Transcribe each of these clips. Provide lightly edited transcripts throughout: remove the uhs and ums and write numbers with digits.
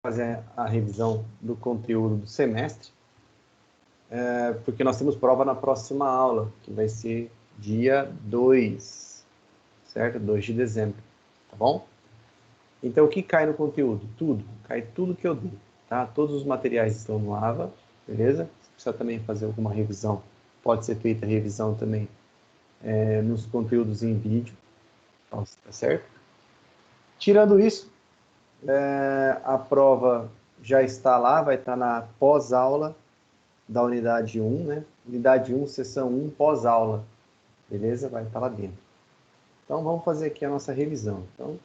fazer a revisão do conteúdo do semestre, porque nós temos prova na próxima aula, que vai ser dia 2, certo? 2 de dezembro, tá bom? Então, o que cai no conteúdo? Tudo, cai tudo que eu dei, tá? Todos os materiais estão no AVA, beleza? Se precisa também fazer alguma revisão, pode ser feita a revisão também nos conteúdos em vídeo, tá certo? Tirando isso, a prova já está lá, vai estar na pós-aula da unidade 1, né? Unidade 1, sessão 1, pós-aula, beleza? Vai estar lá dentro. Então, vamos fazer aqui a nossa revisão. Então,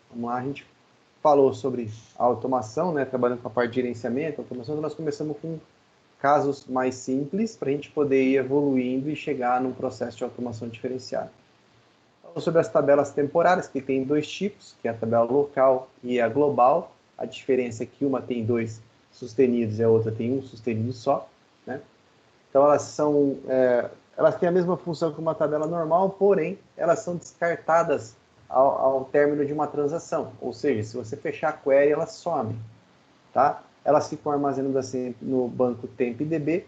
vamos lá, a gente falou sobre a automação, né? Trabalhando com a parte de gerenciamento, automação, então nós começamos com casos mais simples, para a gente poder ir evoluindo e chegar num processo de automação diferenciada. Falamos sobre as tabelas temporárias, que tem 2 tipos, que é a tabela local e a global. A diferença é que uma tem 2 sustenidos e a outra tem um sustenido só, né? Então, elas têm a mesma função que uma tabela normal, porém, elas são descartadas ao término de uma transação. Ou seja, se você fechar a query, elas somem, tá? Elas ficam armazenadas assim no banco TempDB,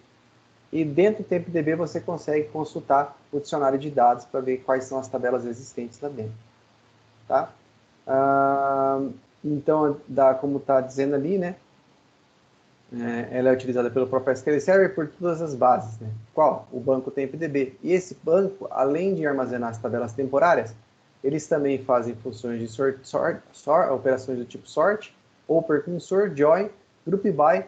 e dentro do TempDB você consegue consultar o dicionário de dados para ver quais são as tabelas existentes lá dentro, tá? Então, como está dizendo ali, né? Ela é utilizada pelo próprio SQL Server por todas as bases, né? Qual? O banco TempDB. E esse banco, além de armazenar as tabelas temporárias, eles também fazem funções de operações do tipo sort, open sort, join, group by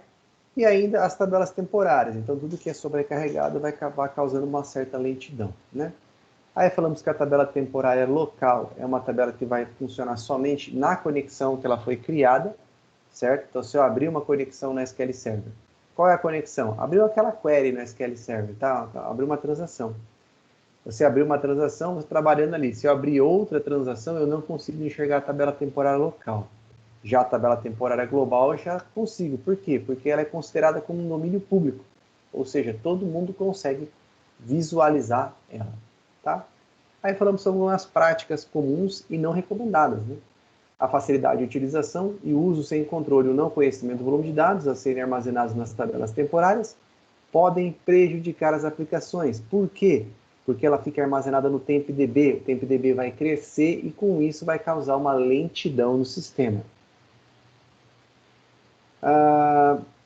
e ainda as tabelas temporárias. Então, tudo que é sobrecarregado vai acabar causando uma certa lentidão, né? Aí falamos que a tabela temporária local é uma tabela que vai funcionar somente na conexão que ela foi criada, certo? Então, se eu abrir uma conexão no SQL Server, qual é a conexão? Abriu aquela query no SQL Server, tá? Abriu uma transação. Você abriu uma transação, você trabalhando ali. Se eu abrir outra transação, eu não consigo enxergar a tabela temporária local. Já a tabela temporária global eu já consigo. Por quê? Porque ela é considerada como um domínio público. Ou seja, todo mundo consegue visualizar ela, tá? Aí falamos sobre algumas práticas comuns e não recomendadas, né? A facilidade de utilização e uso sem controle ou não conhecimento do volume de dados a serem armazenados nas tabelas temporárias podem prejudicar as aplicações. Por quê? Porque ela fica armazenada no TempDB, o TempDB vai crescer e com isso vai causar uma lentidão no sistema.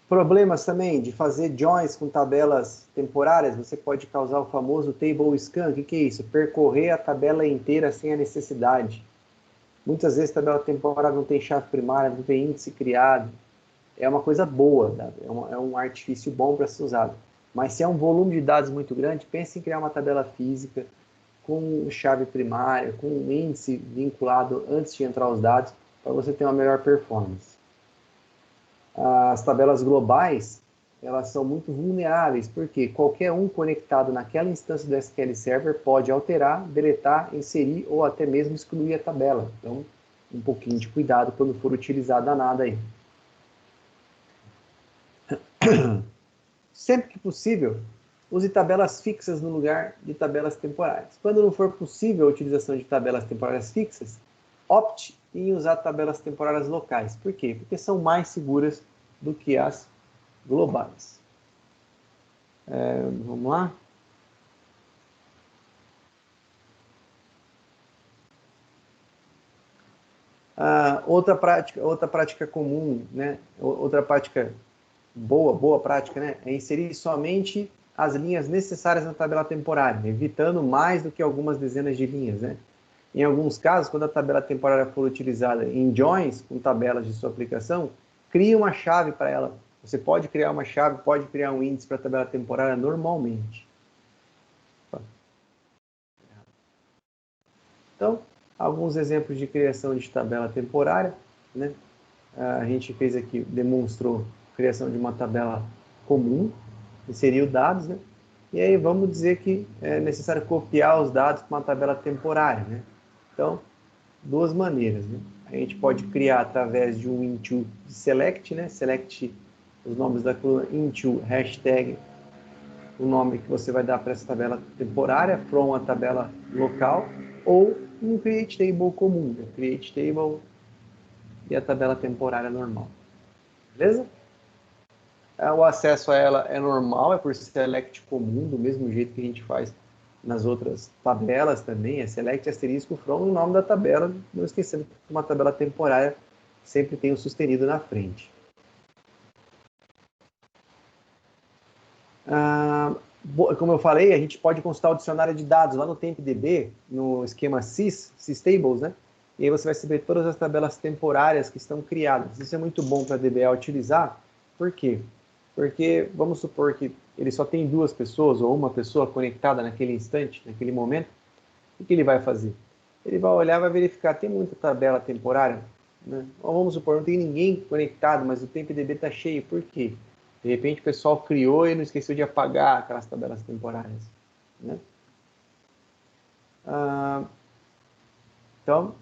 Problemas também de fazer joins com tabelas temporárias, você pode causar o famoso table scan. O que é isso? Percorrer a tabela inteira sem a necessidade. Muitas vezes a tabela temporária não tem chave primária, não tem índice criado. É uma coisa boa, é um artifício bom para ser usado. Mas se é um volume de dados muito grande, pense em criar uma tabela física com chave primária, com um índice vinculado antes de entrar os dados, para você ter uma melhor performance. As tabelas globais, elas são muito vulneráveis, porque qualquer um conectado naquela instância do SQL Server pode alterar, deletar, inserir ou até mesmo excluir a tabela. Então, um pouquinho de cuidado quando for utilizada nada aí. Sempre que possível, use tabelas fixas no lugar de tabelas temporárias. Quando não for possível a utilização de tabelas temporárias fixas, opte em usar tabelas temporárias locais. Por quê? Porque são mais seguras do que as globais. Vamos lá? Outra prática comum, né? Outra prática boa prática, né? É inserir somente as linhas necessárias na tabela temporária, evitando mais do que algumas dezenas de linhas, né? Em alguns casos, quando a tabela temporária for utilizada em joins, com tabelas de sua aplicação, crie uma chave para ela. Você pode criar uma chave, pode criar um índice para a tabela temporária normalmente. Então, alguns exemplos de criação de tabela temporária, né? A gente fez aqui, demonstrou a criação de uma tabela comum, inseriu dados, né? E aí vamos dizer que é necessário copiar os dados para uma tabela temporária, né? Então, duas maneiras, né? A gente pode criar através de um into select, né? Select os nomes da coluna into hashtag, o nome que você vai dar para essa tabela temporária, from a tabela local, ou um create table comum, né? Create table e a tabela temporária normal. Beleza? O acesso a ela é normal, é por select comum, do mesmo jeito que a gente faz nas outras tabelas também, é select asterisco from o nome da tabela, não esquecendo que uma tabela temporária sempre tem o sustenido na frente. Como eu falei, a gente pode consultar o dicionário de dados lá no TempDB, no esquema systables, né? E aí você vai saber todas as tabelas temporárias que estão criadas. Isso é muito bom para a DBA utilizar. Por quê? Porque vamos supor que ele só tem 2 pessoas ou uma pessoa conectada naquele instante, naquele momento. O que ele vai fazer? Ele vai olhar, vai verificar, tem muita tabela temporária? Né? Ou vamos supor, não tem ninguém conectado, mas o TempDB está cheio. Por quê? De repente o pessoal criou e não esqueceu de apagar aquelas tabelas temporárias. Né? Então,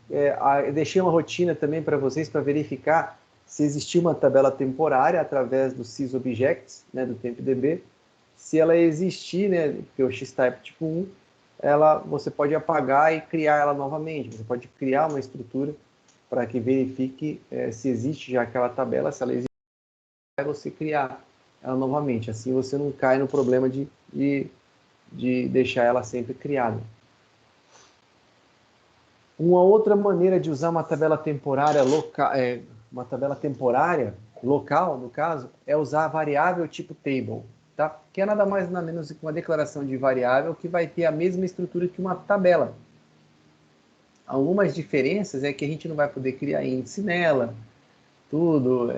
eu deixei uma rotina também para vocês para verificar se existir uma tabela temporária através do sysobjects, né, do TempDB. Se ela existir, né, porque o X-Type tipo 1, você pode apagar e criar ela novamente. Você pode criar uma estrutura para que verifique se existe já aquela tabela, se ela existe, você criar ela novamente. Assim você não cai no problema de deixar ela sempre criada. Uma outra maneira de usar uma tabela temporária local, no caso, é usar a variável tipo table, tá? Que é nada mais nada menos que uma declaração de variável que vai ter a mesma estrutura que uma tabela. Algumas diferenças é que a gente não vai poder criar índice nela, tudo,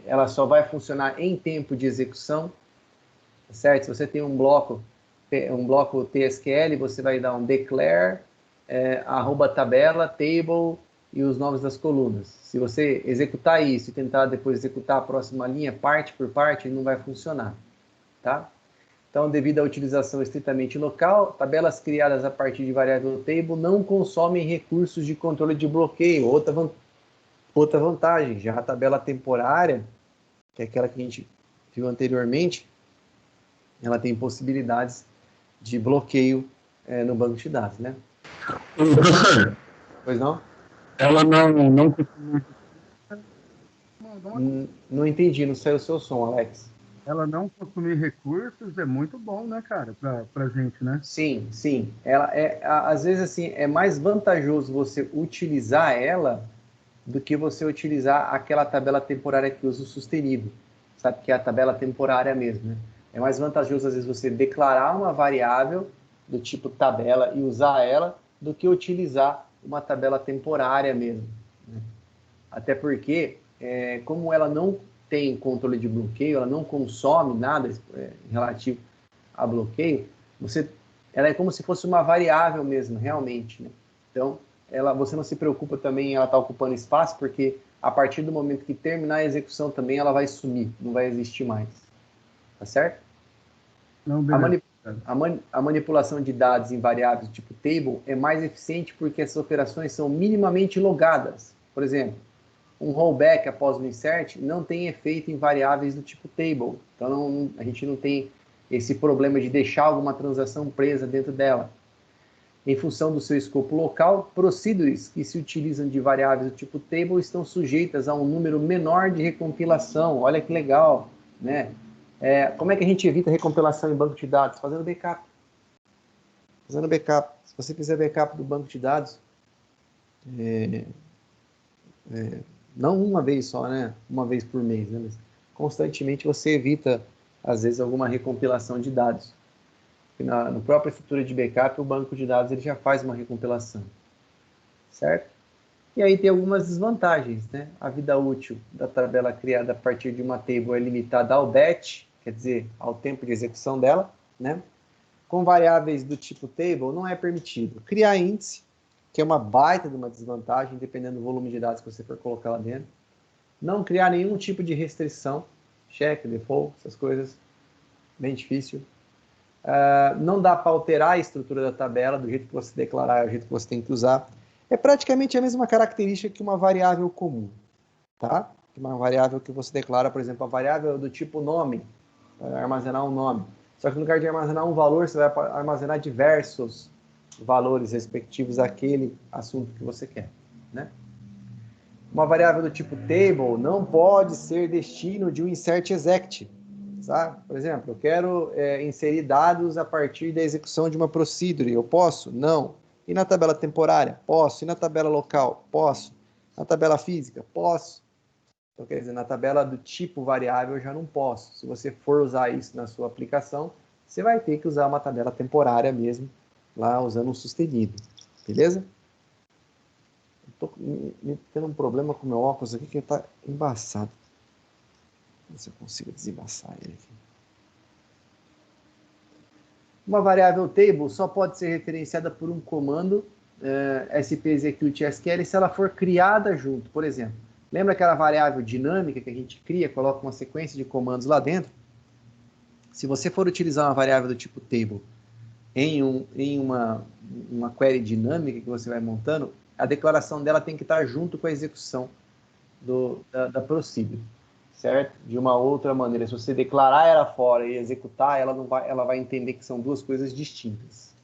ela só vai funcionar em tempo de execução, certo? Se você tem um bloco TSQL, você vai dar um declare, @tabela, table e os nomes das colunas. Se você executar isso e tentar depois executar a próxima linha, parte por parte, não vai funcionar, tá? Então, devido à utilização estritamente local, tabelas criadas a partir de variável table não consomem recursos de controle de bloqueio. Outra vantagem, já a tabela temporária, que é aquela que a gente viu anteriormente, ela tem possibilidades de bloqueio no banco de dados, né? Professor, Pois não? ela não costuma, Não entendi, não saiu o seu som, Alex. ela não consumir recursos é muito bom, né, cara, para gente, né? Sim, sim. Às vezes, assim, é mais vantajoso você utilizar ela do que você utilizar aquela tabela temporária que usa o sustenido, sabe? Que é a tabela temporária mesmo, né? É mais vantajoso, às vezes, você declarar uma variável do tipo tabela e usar ela do que utilizar uma tabela temporária mesmo, né? Até porque, como ela não tem controle de bloqueio, ela não consome nada relativo a bloqueio, ela é como se fosse uma variável mesmo, realmente, né? Então, você não se preocupa também em ela estar ocupando espaço, porque a partir do momento que terminar a execução também, ela vai sumir, não vai existir mais. Tá certo? Não, A, beleza. mani a manipulação de dados em variáveis tipo table é mais eficiente porque essas operações são minimamente logadas. Por exemplo, um rollback após o insert não tem efeito em variáveis do tipo table. Então, a gente não tem esse problema de deixar alguma transação presa dentro dela. Em função do seu escopo local, procedures que se utilizam de variáveis do tipo table estão sujeitas a um número menor de recompilação. Olha que legal, né? Como é que a gente evita recompilação em banco de dados? Fazendo backup. Fazendo backup. Se você fizer backup do banco de dados, não uma vez só, né? Uma vez por mês, né? Mas constantemente você evita, às vezes, alguma recompilação de dados. Na própria estrutura de backup, o banco de dados ele já faz uma recompilação, certo? E aí tem algumas desvantagens, né? A vida útil da tabela criada a partir de uma table é limitada ao batch, quer dizer, ao tempo de execução dela, né? Com variáveis do tipo table não é permitido criar índice, que é uma baita de uma desvantagem, dependendo do volume de dados que você for colocar lá dentro. Não criar nenhum tipo de restrição, check, default, essas coisas, bem difícil. Não dá para alterar a estrutura da tabela, do jeito que você declarar, é o jeito que você tem que usar. É praticamente a mesma característica que uma variável comum, tá? Uma variável que você declara, por exemplo, a variável do tipo nome, vai armazenar um nome. Só que no lugar de armazenar um valor, você vai armazenar diversos valores respectivos àquele assunto que você quer, né? Uma variável do tipo table não pode ser destino de um insert exect. Sabe? Por exemplo, eu quero inserir dados a partir da execução de uma procedure. Eu posso? Não. E na tabela temporária? Posso. E na tabela local? Posso. Na tabela física? Posso. Então, quer dizer, na tabela do tipo variável eu já não posso. Se você for usar isso na sua aplicação, você vai ter que usar uma tabela temporária mesmo, lá usando um sustenido. Beleza? Estou tendo um problema com o meu óculos aqui que está embaçado. Vamos ver se eu consigo desembaçar ele aqui. Uma variável table só pode ser referenciada por um comando SPExecute SQL se ela for criada junto. Por exemplo, lembra aquela variável dinâmica que a gente cria, coloca uma sequência de comandos lá dentro? Se você for utilizar uma variável do tipo table em uma query dinâmica que você vai montando, a declaração dela tem que estar junto com a execução da procedure, certo? De uma outra maneira, se você declarar ela fora e executar, ela vai entender que são duas coisas distintas.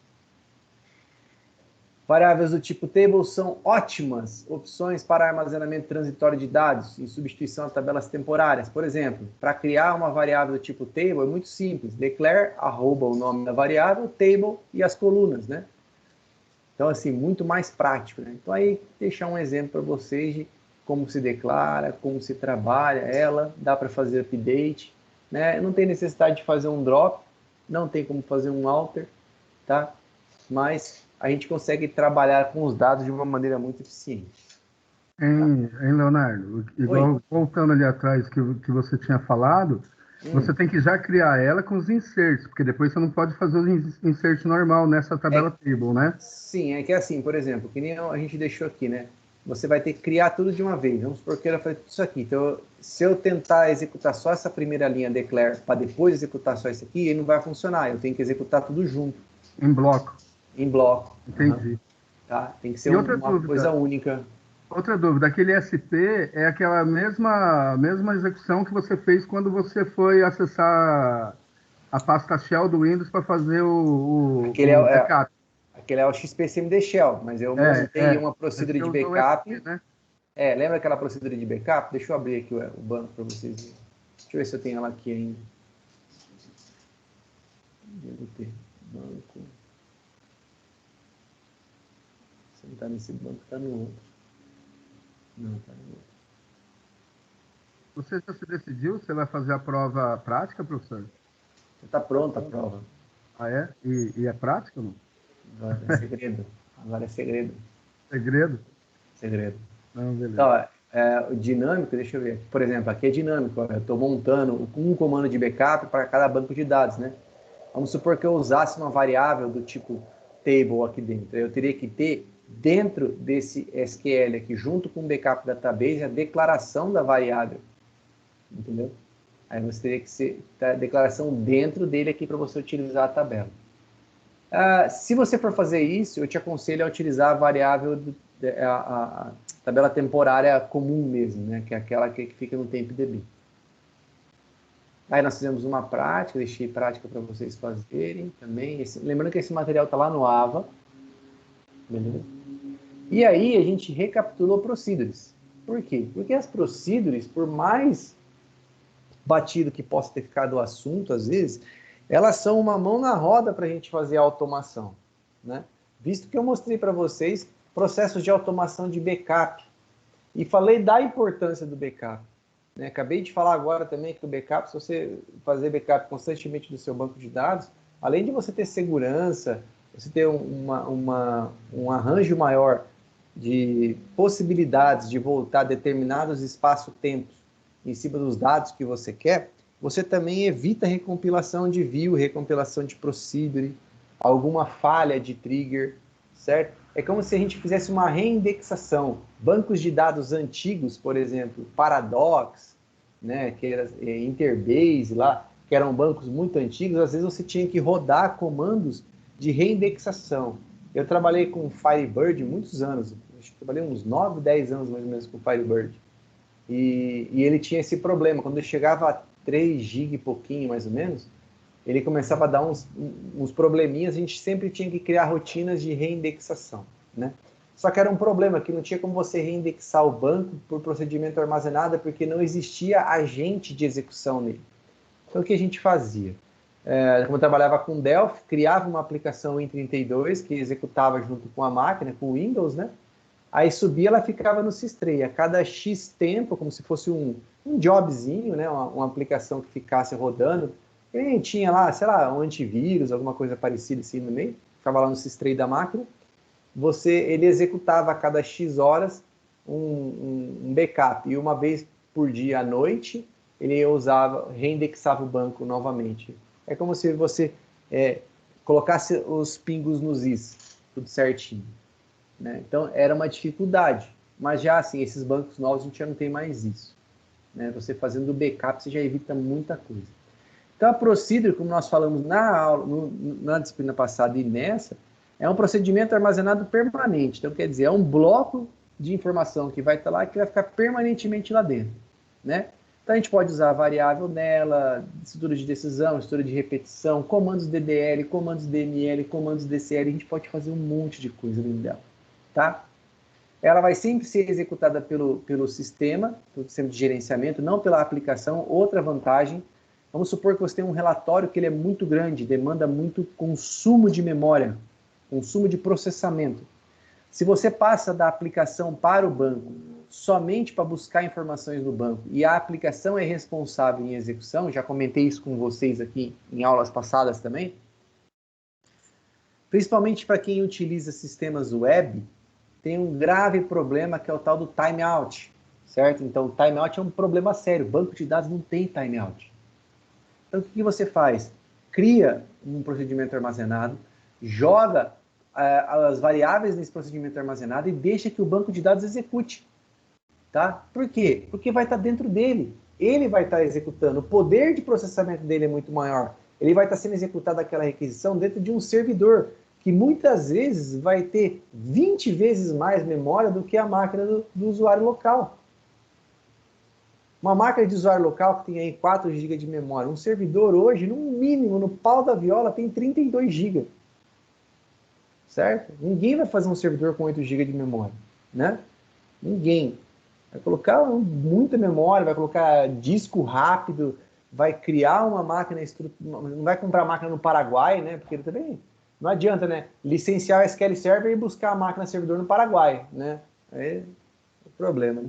Variáveis do tipo table são ótimas opções para armazenamento transitório de dados em substituição a tabelas temporárias. Por exemplo, para criar uma variável do tipo table é muito simples. Declare, arroba o nome da variável, table e as colunas, né? Então, assim, muito mais prático, né? Então, aí, deixar um exemplo para vocês de como se declara, como se trabalha ela, dá para fazer update, né? Não tem necessidade de fazer um drop, não tem como fazer um alter, tá? Mas a gente consegue trabalhar com os dados de uma maneira muito eficiente. Hein, Leonardo? Oi. Igual voltando ali atrás que você tinha falado, você tem que já criar ela com os inserts, porque depois você não pode fazer os inserts normal nessa tabela table, né? Sim, é que assim, por exemplo, que nem a gente deixou aqui, né? Você vai ter que criar tudo de uma vez. Vamos supor que ela faz tudo isso aqui. Então, se eu tentar executar só essa primeira linha declare para depois executar só isso aqui, ele não vai funcionar. Eu tenho que executar tudo junto, Em bloco. em bloco. Entendi. Tá? Tem que ser E uma coisa única. outra dúvida, aquele SP é aquela mesma execução que você fez quando você foi acessar a pasta shell do Windows para fazer Aquele o backup. aquele é o XPCMD Shell, mas eu É, montei é. uma Mas procedure você de usou o backup. SP, né? Lembra aquela procedura de backup? Deixa eu abrir aqui o banco para vocês verem. Deixa eu ver se eu tenho ela aqui ainda. Devo ter. Banco. Se não está nesse banco, está no outro. Não, está no outro. Você já se decidiu se vai fazer a prova prática, professor? Está pronta a prova. Ah, é? E é prática ou não? Agora é segredo. Agora é segredo. Segredo? Segredo. Não, beleza. Então, o dinâmico, deixa eu ver. Por exemplo, aqui é dinâmico. Eu estou montando um comando de backup para cada banco de dados, né? Vamos supor que eu usasse uma variável do tipo table aqui dentro. Eu teria que ter dentro desse SQL aqui, junto com o backup database, a declaração da variável. Entendeu? Aí você teria que ser a declaração dentro dele aqui para você utilizar a tabela. Se você for fazer isso, eu te aconselho a utilizar a variável, a tabela temporária comum mesmo, né? Que é aquela que fica no TempDB. Aí nós fizemos uma prática, deixei prática para vocês fazerem também. Lembrando que esse material está lá no AVA. Beleza? E aí a gente recapitulou procedures. Por quê? Porque as procedures, por mais batido que possa ter ficado o assunto, às vezes, elas são uma mão na roda para a gente fazer a automação, né? Visto que eu mostrei para vocês processos de automação de backup e falei da importância do backup, né? Acabei de falar agora também que o backup, se você fazer backup constantemente do seu banco de dados, além de você ter segurança, você ter um arranjo maior de possibilidades de voltar determinados espaço-tempos em cima dos dados que você quer, você também evita recompilação de view, recompilação de procedure, alguma falha de trigger, certo? É como se a gente fizesse uma reindexação. Bancos de dados antigos, por exemplo, Paradox, né, que era Interbase lá, que eram bancos muito antigos, às vezes você tinha que rodar comandos de reindexação. Eu trabalhei com Firebird muitos anos, acho que trabalhei uns 9, 10 anos mais ou menos com Firebird. E ele tinha esse problema, quando ele chegava a 3 GB e pouquinho, mais ou menos, ele começava a dar uns probleminhas, a gente sempre tinha que criar rotinas de reindexação, né? Só que era um problema, que não tinha como você reindexar o banco por procedimento armazenado, porque não existia agente de execução nele. Então, o que a gente fazia? Como eu trabalhava com Delphi, criava uma aplicação em 32 que executava junto com a máquina, com o Windows, né? Aí subia, ela ficava no Sistray. A cada X tempo, como se fosse um jobzinho, né? Uma aplicação que ficasse rodando. E tinha lá, sei lá, um antivírus, alguma coisa parecida assim no meio. Ficava lá no Sistray da máquina. Ele executava a cada X horas um backup. E uma vez por dia à noite, ele reindexava o banco novamente. É como se você colocasse os pingos nos is, tudo certinho. Né? Então, era uma dificuldade. Mas já assim, esses bancos novos, a gente já não tem mais isso. Né? Você fazendo o backup, você já evita muita coisa. Então, a Procedure, como nós falamos na disciplina passada e nessa, é um procedimento armazenado permanente. Então, quer dizer, é um bloco de informação que vai estar lá, que vai ficar permanentemente lá dentro. Né? Então, a gente pode usar variável nela, estrutura de decisão, estrutura de repetição, comandos DDL, comandos DML, comandos DCL, a gente pode fazer um monte de coisa dentro dela. Tá? Ela vai sempre ser executada pelo sistema de gerenciamento, não pela aplicação. Outra vantagem, vamos supor que você tem um relatório que ele é muito grande, demanda muito consumo de memória, consumo de processamento. Se você passa da aplicação para o banco somente para buscar informações no banco e a aplicação é responsável em execução, já comentei isso com vocês aqui em aulas passadas também, principalmente para quem utiliza sistemas web, tem um grave problema que é o tal do timeout, certo? Então, o timeout é um problema sério, banco de dados não tem timeout. Então, o que você faz? Cria um procedimento armazenado, joga as variáveis nesse procedimento armazenado e deixa que o banco de dados execute. Tá? Por quê? Porque vai estar dentro dele. Ele vai estar executando. O poder de processamento dele é muito maior. Ele vai estar sendo executado aquela requisição dentro de um servidor, que muitas vezes vai ter 20 vezes mais memória do que a máquina do usuário local. Uma máquina de usuário local que tem aí 4 GB de memória. Um servidor hoje, no mínimo, no pau da viola, tem 32 GB. Certo? Ninguém vai fazer um servidor com 8 GB de memória. Né? Ninguém. Vai colocar muita memória, vai colocar disco rápido, vai criar uma máquina, não vai comprar máquina no Paraguai, né? Porque ele também não adianta, né? Licenciar o SQL Server e buscar a máquina servidor no Paraguai, né? Aí é o problema,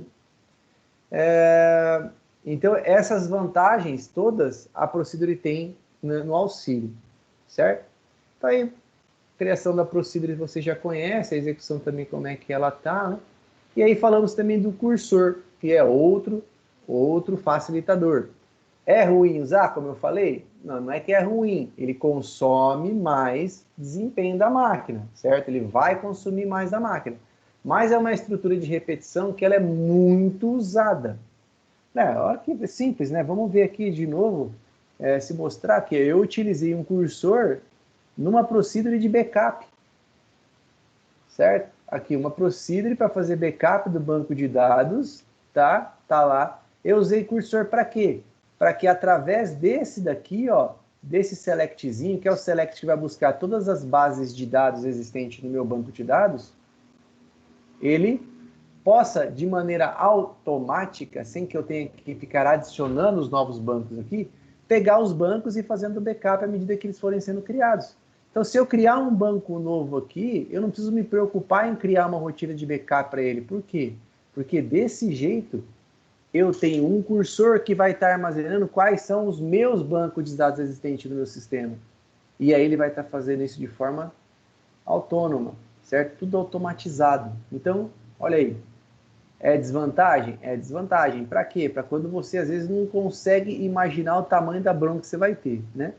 né? Então, essas vantagens todas a Procedure tem no auxílio, certo? Então, aí, a criação da Procedure você já conhece, a execução também como é que ela tá, né? E aí falamos também do cursor, que é outro facilitador. É ruim usar, como eu falei? Não, não é que é ruim. Ele consome mais desempenho da máquina, certo? Ele vai consumir mais da máquina. Mas é uma estrutura de repetição que ela é muito usada. Olha que simples, né? Vamos ver aqui de novo, se mostrar que eu utilizei um cursor numa procedure de backup, certo? Aqui, uma procedure para fazer backup do banco de dados, tá? Tá lá. Eu usei cursor para quê? Para que através desse daqui, ó, desse selectzinho, que é o select que vai buscar todas as bases de dados existentes no meu banco de dados, ele possa, de maneira automática, sem que eu tenha que ficar adicionando os novos bancos aqui, pegar os bancos e fazendo backup à medida que eles forem sendo criados. Então, se eu criar um banco novo aqui, eu não preciso me preocupar em criar uma rotina de backup para ele. Por quê? Porque desse jeito, eu tenho um cursor que vai estar armazenando quais são os meus bancos de dados existentes no meu sistema. E aí ele vai estar fazendo isso de forma autônoma, certo? Tudo automatizado. Então, olha aí. É desvantagem? É desvantagem. Para quê? Para quando você, às vezes, não consegue imaginar o tamanho da bronca que você vai ter, né?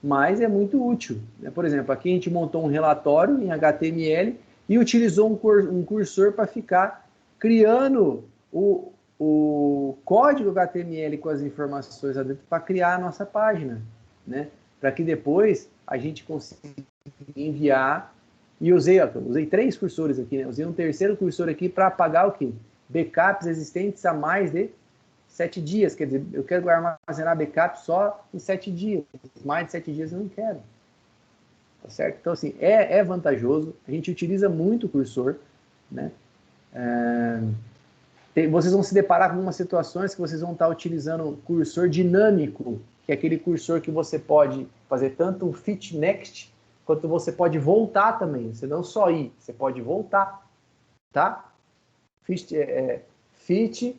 Mas é muito útil. Por exemplo, aqui a gente montou um relatório em HTML e utilizou um cursor para ficar criando o código HTML com as informações lá dentro para criar a nossa página, né? Para que depois a gente consiga enviar. E usei 3 cursores aqui, né? Usei um terceiro cursor aqui para apagar o quê? Backups existentes há mais de 7 dias, quer dizer, eu quero armazenar backup só em 7 dias, mais de 7 dias eu não quero, tá certo? Então, assim, é vantajoso, a gente utiliza muito o cursor, né? Vocês vão se deparar com algumas situações que vocês vão estar utilizando o cursor dinâmico, que é aquele cursor que você pode fazer tanto um fit next, quanto você pode voltar também. Você não só ir, você pode voltar, tá? Fit first,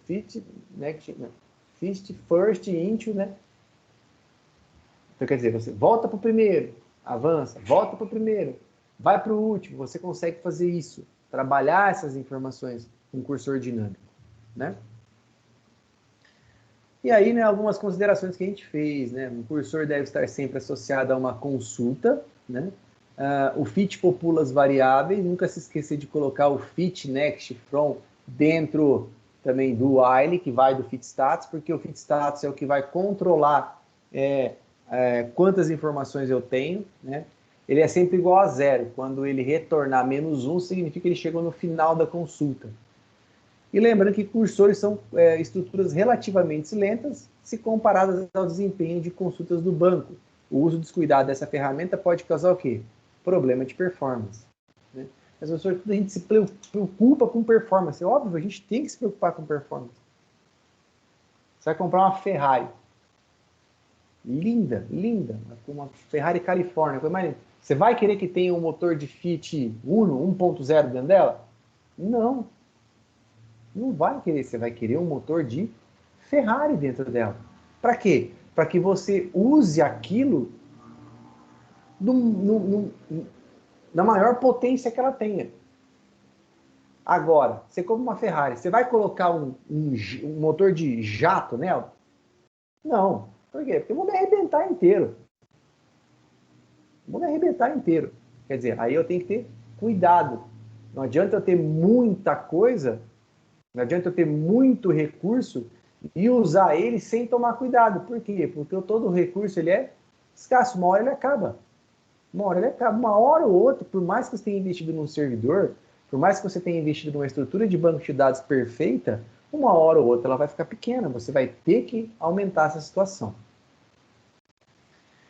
fit next, fit first into, né? Então, quer dizer, você volta para o primeiro, avança, volta para o primeiro, vai para o último, você consegue fazer isso, trabalhar essas informações com cursor dinâmico, né? E aí, né, algumas considerações que a gente fez, né? Um cursor deve estar sempre associado a uma consulta, né? O fit popula as variáveis, nunca se esquecer de colocar o fit next from dentro também do while, que vai do fit status, porque o fit status é o que vai controlar quantas informações eu tenho, né? Ele é sempre igual a zero. Quando ele retornar -1, significa que ele chegou no final da consulta. E lembrando que cursores são estruturas relativamente lentas se comparadas ao desempenho de consultas do banco. O uso descuidado dessa ferramenta pode causar o quê? Problema de performance, né? Mas, professor, a gente se preocupa com performance. É óbvio, a gente tem que se preocupar com performance. Você vai comprar uma Ferrari. Linda, linda. Uma Ferrari Califórnia. Você vai querer que tenha um motor de Fiat Uno 1.0 dentro dela? Não. Não vai querer. Você vai querer um motor de Ferrari dentro dela. Para quê? Para que você use aquilo na maior potência que ela tenha. Agora, você compra uma Ferrari, você vai colocar um motor de jato nela? Não. Por quê? Porque eu vou me arrebentar inteiro. Vou me arrebentar inteiro. Quer dizer, aí eu tenho que ter cuidado. Não adianta eu ter muita coisa, não adianta eu ter muito recurso e usar ele sem tomar cuidado. Por quê? Porque todo recurso ele é escasso. Uma hora ele acaba. Uma hora ou outra, por mais que você tenha investido num servidor, por mais que você tenha investido numa estrutura de banco de dados perfeita, uma hora ou outra ela vai ficar pequena. Você vai ter que aumentar essa situação.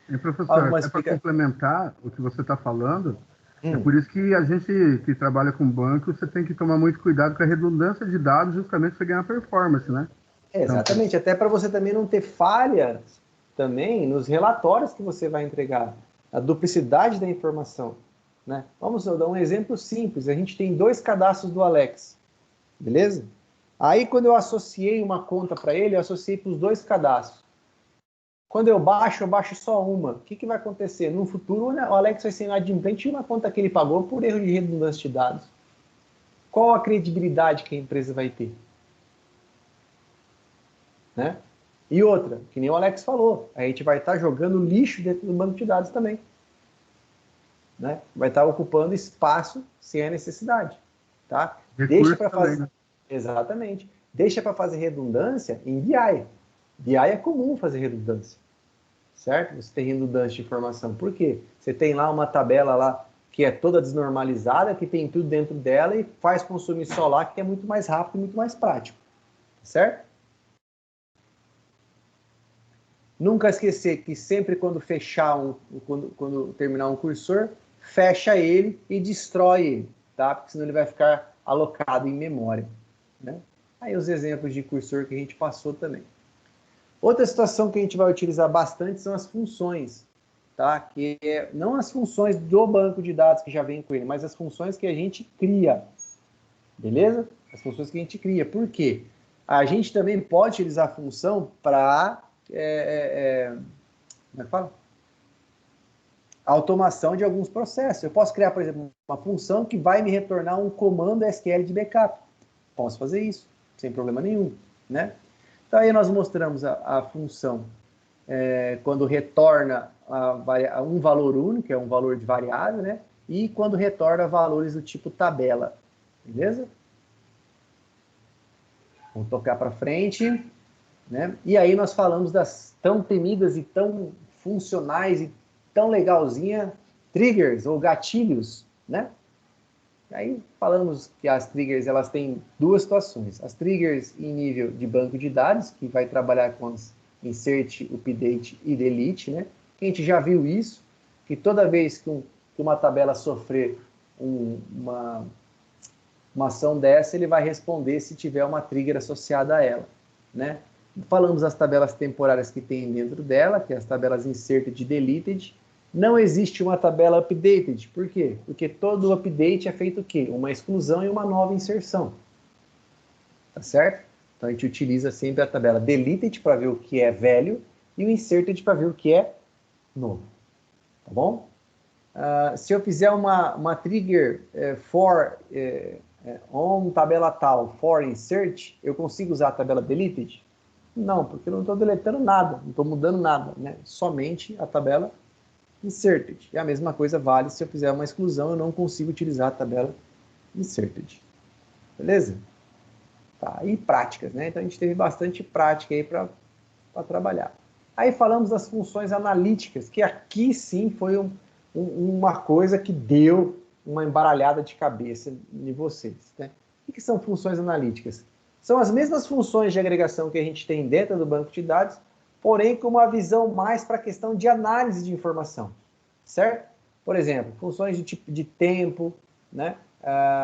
E, professor, para complementar o que você está falando, é por isso que a gente que trabalha com banco, você tem que tomar muito cuidado com a redundância de dados, justamente para você ganhar performance, né? Exatamente, então, até para você também não ter falhas também nos relatórios que você vai entregar, a duplicidade da informação, né? Vamos dar um exemplo simples, a gente tem 2 cadastros do Alex, beleza? Aí quando eu associei uma conta para ele, eu associei para os 2 cadastros. Quando eu baixo só uma. O que vai acontecer? No futuro, né, o Alex vai ser inadimplente de uma conta que ele pagou por erro de redundância de dados. Qual a credibilidade que a empresa vai ter? Né? E outra, que nem o Alex falou, a gente vai estar jogando lixo dentro do banco de dados também. Né? Vai estar ocupando espaço sem a necessidade. Tá? Deixa para fazer... Né? Exatamente. Deixa para fazer redundância em BI. BI é comum fazer redundância. Certo? Você tem redundância de informação. Por quê? Você tem lá uma tabela lá que é toda desnormalizada, que tem tudo dentro dela e faz consumir só lá, que é muito mais rápido e muito mais prático. Certo? Nunca esquecer que sempre quando fechar quando terminar um cursor, fecha ele e destrói ele, tá? Porque senão ele vai ficar alocado em memória, né? Aí os exemplos de cursor que a gente passou também. Outra situação que a gente vai utilizar bastante são as funções, tá? Que não as funções do banco de dados que já vem com ele, mas as funções que a gente cria, beleza? As funções que a gente cria. Por quê? A gente também pode utilizar a função para como é que fala? Automação de alguns processos. Eu posso criar, por exemplo, uma função que vai me retornar um comando SQL de backup. Posso fazer isso, sem problema nenhum, né? Então aí nós mostramos a função quando retorna um valor único, que é um valor de variável, né? E quando retorna valores do tipo tabela, beleza? Vamos tocar para frente. Né? E aí nós falamos das tão temidas e tão funcionais e tão legalzinha triggers ou gatilhos, né? Aí falamos que as triggers elas têm 2 situações. As triggers em nível de banco de dados, que vai trabalhar com as insert, update e delete, né? A gente já viu isso, que toda vez que uma tabela sofrer uma ação dessa, ele vai responder se tiver uma trigger associada a ela, né? Falamos as tabelas temporárias que tem dentro dela, que é as tabelas inserted e deleted. Não existe uma tabela updated. Por quê? Porque todo update é feito o quê? Uma exclusão e uma nova inserção. Tá certo? Então a gente utiliza sempre a tabela deleted para ver o que é velho e o inserted para ver o que é novo. Tá bom? Se eu fizer uma trigger for on tabela tal, for insert, eu consigo usar a tabela deleted? Não, porque eu não estou deletando nada, não estou mudando nada, né? Somente a tabela inserted. E a mesma coisa vale se eu fizer uma exclusão, eu não consigo utilizar a tabela inserted. Beleza? Tá, e práticas, né? Então a gente teve bastante prática aí para trabalhar. Aí falamos das funções analíticas, que aqui sim foi uma coisa que deu uma embaralhada de cabeça em vocês, né? O que são funções analíticas? São as mesmas funções de agregação que a gente tem dentro do banco de dados, porém com uma visão mais para a questão de análise de informação, certo? Por exemplo, funções de tipo de tempo, né?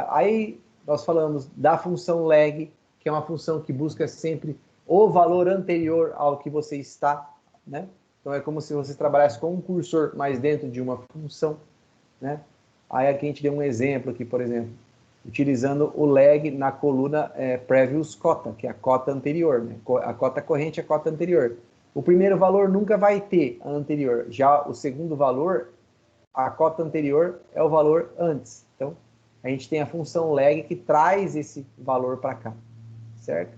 Aí nós falamos da função lag, que é uma função que busca sempre o valor anterior ao que você está, né? Então é como se você trabalhasse com um cursor, mas dentro de uma função, né? Aí aqui a gente deu um exemplo aqui, por exemplo, utilizando o lag na coluna previous cota, que é a cota anterior, né? A cota corrente é a cota anterior. O primeiro valor nunca vai ter a anterior. Já o segundo valor, a cota anterior é o valor antes. Então, a gente tem a função lag que traz esse valor para cá, certo?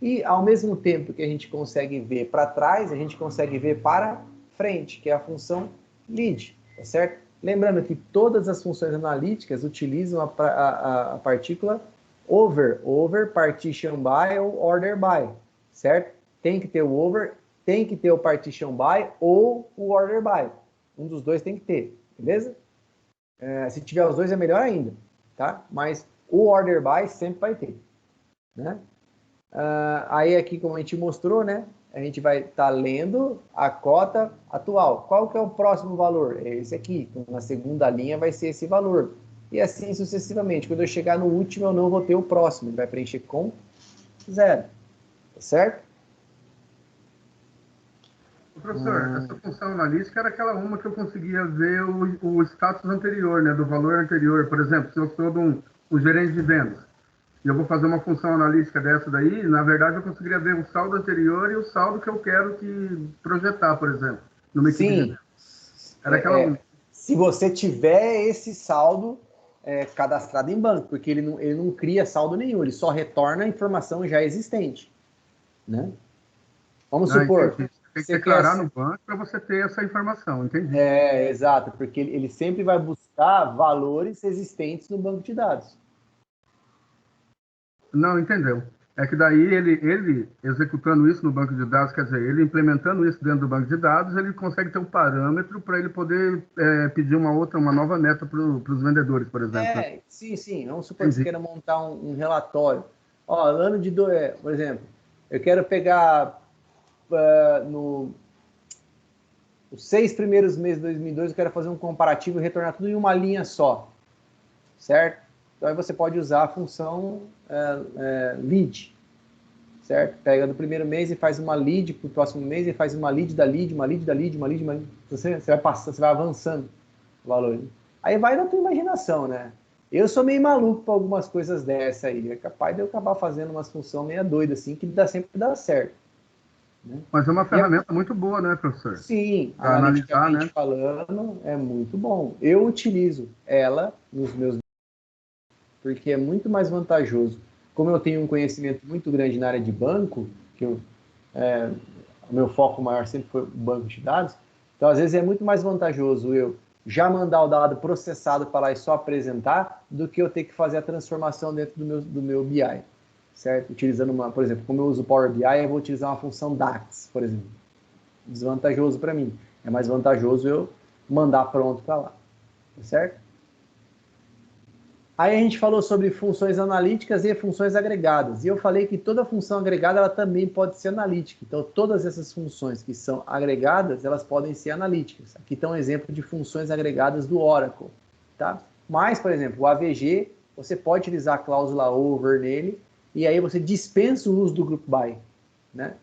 E, ao mesmo tempo que a gente consegue ver para trás, a gente consegue ver para frente, que é a função lead, tá certo? Lembrando que todas as funções analíticas utilizam a partícula over partition by ou order by, certo? Tem que ter o over, tem que ter o partition by ou o order by. Um dos dois tem que ter, beleza? Se tiver os dois é melhor ainda, tá? Mas o order by sempre vai ter, né? Aí aqui, como a gente mostrou, né? A gente vai estar lendo a cota atual. Qual que é o próximo valor? É esse aqui. Então, na segunda linha vai ser esse valor. E assim sucessivamente. Quando eu chegar no último, eu não vou ter o próximo. Ele vai preencher com 0. Tá certo? Professor, essa função analítica era aquela uma que eu conseguia ver o status anterior, né? Do valor anterior. Por exemplo, se eu sou um gerente de vendas, e eu vou fazer uma função analítica dessa daí, na verdade eu conseguiria ver o saldo anterior e o saldo que eu quero projetar, por exemplo, numa equipe de vendas. Era aquela... Se você tiver esse saldo cadastrado em banco, porque ele não cria saldo nenhum, ele só retorna a informação já existente, né? Vamos supor... Entendi. Tem que declarar no banco para você ter essa informação, entendi. Exato, porque ele sempre vai buscar valores existentes no banco de dados. Não, entendeu. É que daí ele executando isso no banco de dados, quer dizer, ele implementando isso dentro do banco de dados, ele consegue ter um parâmetro para ele poder pedir uma nova meta para os vendedores, por exemplo. Sim. Vamos supor que você queira montar um relatório. Ó, ano de... por exemplo, eu quero pegar os 6 primeiros meses de 2002, eu quero fazer um comparativo e retornar tudo em uma linha só, certo? Então, aí você pode usar a função lead, certo? Pega do primeiro mês e faz uma lead para o próximo mês e faz uma lead da lead, uma lead da lead, uma lead, uma lead. Você vai passando, você vai avançando o valor. Aí vai da tua imaginação, né? Eu sou meio maluco para algumas coisas dessa aí. É capaz de eu acabar fazendo umas funções meio doidas, assim, que sempre dá certo. Né? Mas é uma ferramenta muito boa, né, professor? Sim, analiticamente falando, é muito bom. Eu utilizo ela nos meus... porque é muito mais vantajoso. Como eu tenho um conhecimento muito grande na área de banco, que o meu foco maior sempre foi o banco de dados, então às vezes é muito mais vantajoso eu já mandar o dado processado para lá e só apresentar, do que eu ter que fazer a transformação dentro do meu BI, certo? Utilizando por exemplo, como eu uso o Power BI, eu vou utilizar uma função DAX, por exemplo. Desvantajoso para mim. É mais vantajoso eu mandar pronto para lá, certo? Aí a gente falou sobre funções analíticas e funções agregadas. E eu falei que toda função agregada ela também pode ser analítica. Então, todas essas funções que são agregadas, elas podem ser analíticas. Aqui está um exemplo de funções agregadas do Oracle. Tá? Mas, por exemplo, o AVG, você pode utilizar a cláusula over nele, e aí você dispensa o uso do group by, né?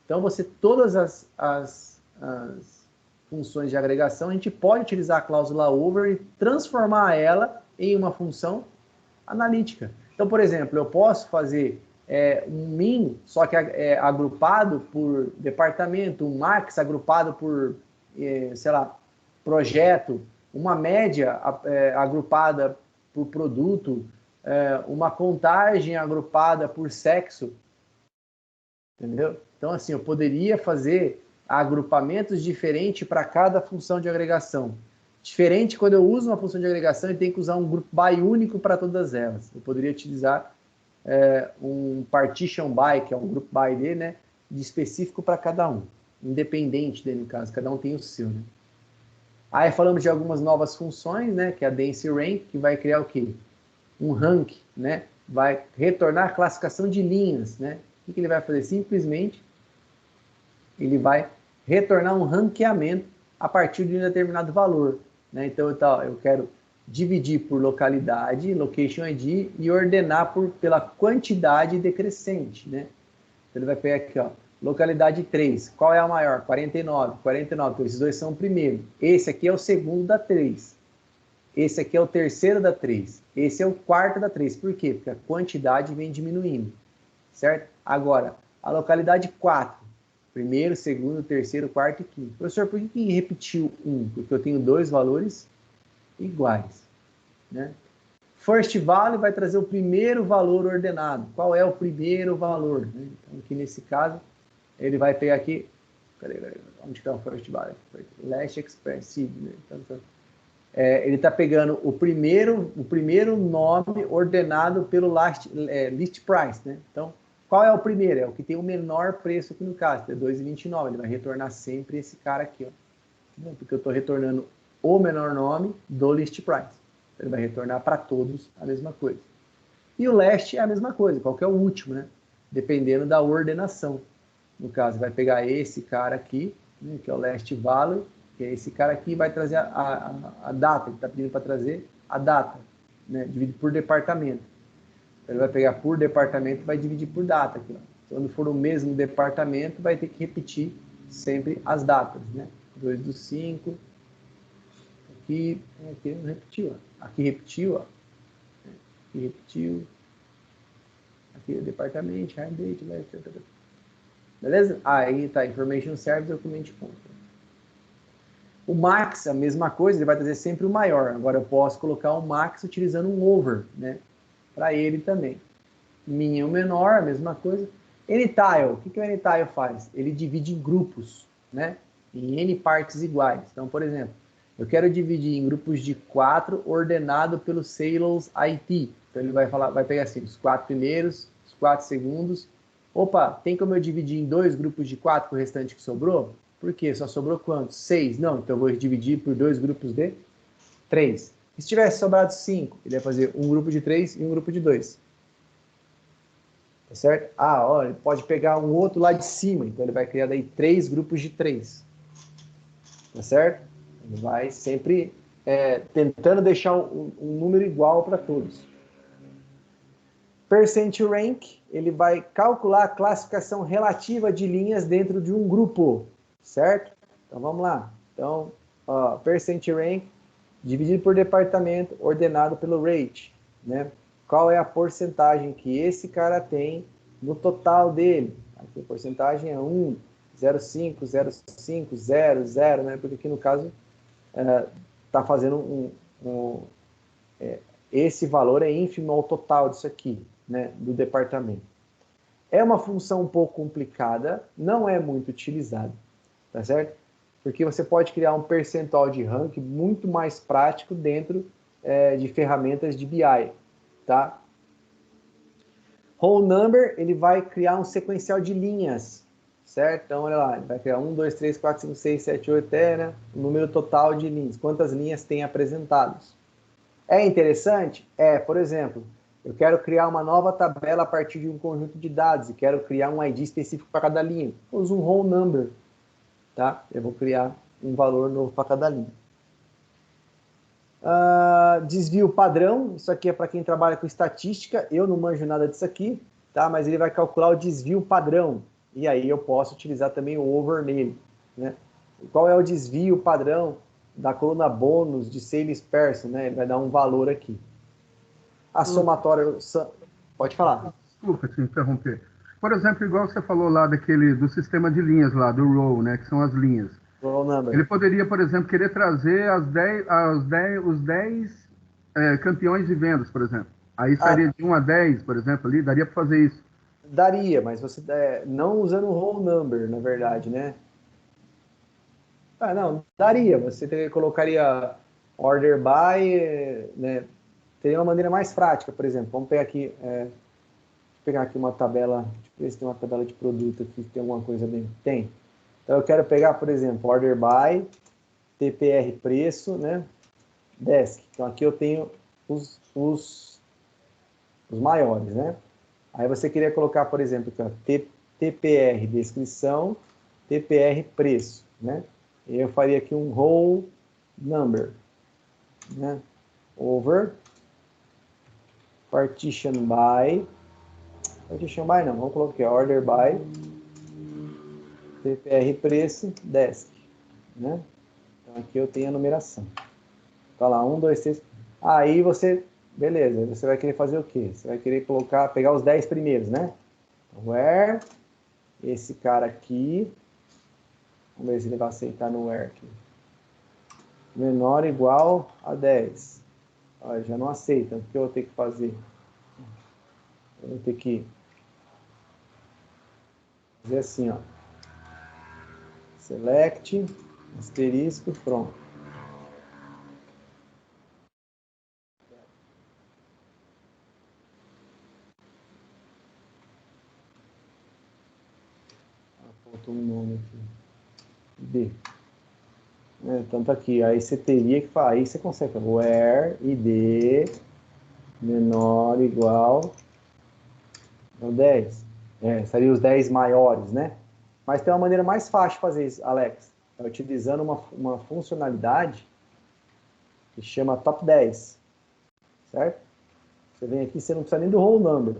Então, todas as funções de agregação, a gente pode utilizar a cláusula over e transformar ela em uma função analítica. Então, por exemplo, eu posso fazer um min, só que agrupado por departamento, um max agrupado por, sei lá, projeto, uma média agrupada por produto, uma contagem agrupada por sexo, entendeu? Então, assim, eu poderia fazer agrupamentos diferentes para cada função de agregação. Diferente quando eu uso uma função de agregação e tenho que usar um group by único para todas elas. Eu poderia utilizar um partition by, que é um group by dele, né, de específico para cada um, independente dele, no caso, cada um tem o seu, né? Aí falamos de algumas novas funções, né, que é a dense rank, que vai criar o quê? Um rank, né? Vai retornar a classificação de linhas, né? O que ele vai fazer? Simplesmente ele vai retornar um ranqueamento a partir de um determinado valor, né? Então eu quero dividir por localidade, location ID, e ordenar pela quantidade decrescente, né? Então ele vai pegar aqui, ó, localidade 3, qual é a maior? 49, 49, então esses dois são o primeiro. Esse aqui é o segundo da 3. Esse aqui é o terceiro da 3. Esse é o quarto da 3. Por quê? Porque a quantidade vem diminuindo, certo? Agora, a localidade 4. Primeiro, segundo, terceiro, quarto e quinto. Professor, por que repetiu 1? Porque eu tenho dois valores iguais, né? First value vai trazer o primeiro valor ordenado. Qual é o primeiro valor, né? Então, aqui nesse caso, ele vai pegar aqui... Cadê? Onde está o first value? Last expressive, né? Então, ele está pegando o primeiro nome ordenado pelo list price, né? Então, qual é o primeiro? É o que tem o menor preço aqui no caso, é 2,29. Ele vai retornar sempre esse cara aqui, ó. Porque eu estou retornando o menor nome do list price. Ele vai retornar para todos a mesma coisa. E o last é a mesma coisa, qual que é o último, né? Dependendo da ordenação. No caso, vai pegar esse cara aqui, né, que é o last value, que é esse cara aqui, vai trazer a data, ele está pedindo para trazer a data, né, dividido por departamento. Ele vai pegar por departamento e vai dividir por data aqui, ó. Quando for o mesmo departamento, vai ter que repetir sempre as datas, né? 2/5, aqui não repetiu, ó. Aqui repetiu, ó. Aqui repetiu, aqui é departamento, hire date, beleza? Aí tá, information service, document content. O max, a mesma coisa, ele vai trazer sempre o maior. Agora eu posso colocar o max utilizando um over, né? Para ele também. Min é o menor, a mesma coisa. Anytile, o que o Anytile faz? Ele divide em grupos, né? Em N partes iguais. Então, por exemplo, eu quero dividir em grupos de 4 ordenado pelo Sales IT. Então ele vai pegar assim, os 4 primeiros, os 4 segundos. Opa, tem como eu dividir em 2 grupos de 4 com o restante que sobrou? Por quê? Só sobrou quantos? 6. Não, então eu vou dividir por 2 grupos de 3. E se tivesse sobrado 5, ele vai fazer um grupo de 3 e um grupo de 2. Tá certo? Olha, ele pode pegar um outro lá de cima, então ele vai criar daí 3 grupos de 3. Tá certo? Ele vai sempre tentando deixar um número igual para todos. Percent rank, ele vai calcular a classificação relativa de linhas dentro de um grupo, certo? Então vamos lá. Então, percent rank dividido por departamento, ordenado pelo rate, né? Qual é a porcentagem que esse cara tem no total dele? Aqui a porcentagem é 1, 0,5, 0,5, 0, 0, né? Porque aqui no caso está fazendo esse valor é ínfimo ao total disso aqui, né? Do departamento. É uma função um pouco complicada, não é muito utilizada, tá certo? Porque você pode criar um percentual de rank muito mais prático dentro de ferramentas de BI, tá? Whole number, ele vai criar um sequencial de linhas, certo? Então, olha lá, ele vai criar 1, 2, 3, 4, 5, 6, 7, 8, né? O número total de linhas, quantas linhas tem apresentados. É interessante? Por exemplo, eu quero criar uma nova tabela a partir de um conjunto de dados e quero criar um ID específico para cada linha. Eu uso um whole number, tá? Eu vou criar um valor novo para cada linha. Desvio padrão, isso aqui é para quem trabalha com estatística, eu não manjo nada disso aqui, tá? Mas ele vai calcular o desvio padrão, e aí eu posso utilizar também o over nele, né? Qual é o desvio padrão da coluna bônus de sales person, né? Ele vai dar um valor aqui. A somatória, pode falar. Desculpa te interromper. Por exemplo, igual você falou lá do sistema de linhas lá, do row, né, que são as linhas. Roll number. Ele poderia, por exemplo, querer trazer os 10 campeões de vendas, por exemplo. Aí sairia de 1 a 10, por exemplo, ali, daria para fazer isso. Daria, mas você não usando o roll number, na verdade, né? Não, daria. Você colocaria order by, né? Teria uma maneira mais prática, por exemplo. Vamos pegar aqui, uma tabela, deixa eu ver se tem uma tabela de produto aqui, se tem alguma coisa dentro. Tem. Então eu quero pegar, por exemplo, order by, TPR preço, né? Desk. Então aqui eu tenho os maiores, né? Aí você queria colocar, por exemplo, aqui, ó, TPR descrição, TPR preço, né? E eu faria aqui um roll number, né? Over partition by não, vamos colocar aqui, order by TPR preço desk, né? Então aqui eu tenho a numeração. Tá lá, 1, 2, 3. Aí você, beleza, você vai querer fazer o quê? Você vai querer pegar os 10 primeiros, né? Where, esse cara aqui, vamos ver se ele vai aceitar no where aqui. Menor ou igual a 10. Olha, já não aceita. O que eu vou ter que fazer? Eu vou ter que fazer assim, ó. Select, asterisco, pronto. Faltou um nome aqui. D. Então tá aqui. Aí você teria que falar. Aí você consegue. Where id menor ou igual a 10. Seria os 10 maiores, né? Mas tem uma maneira mais fácil de fazer isso, Alex. É utilizando uma funcionalidade que chama top 10. Certo? Você vem aqui, você não precisa nem do roll number.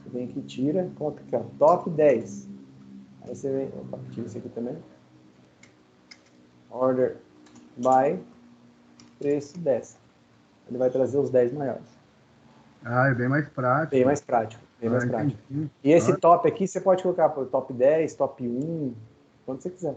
Você vem aqui, tira, coloca aqui, ó, top 10. Aí você vem, opa, tira isso aqui também. Order by preço 10. Ele vai trazer os 10 maiores. É bem mais prático. Bem mais prático. Bem mais prático. Entendi. E esse top aqui, você pode colocar por top 10, top 1, quando você quiser.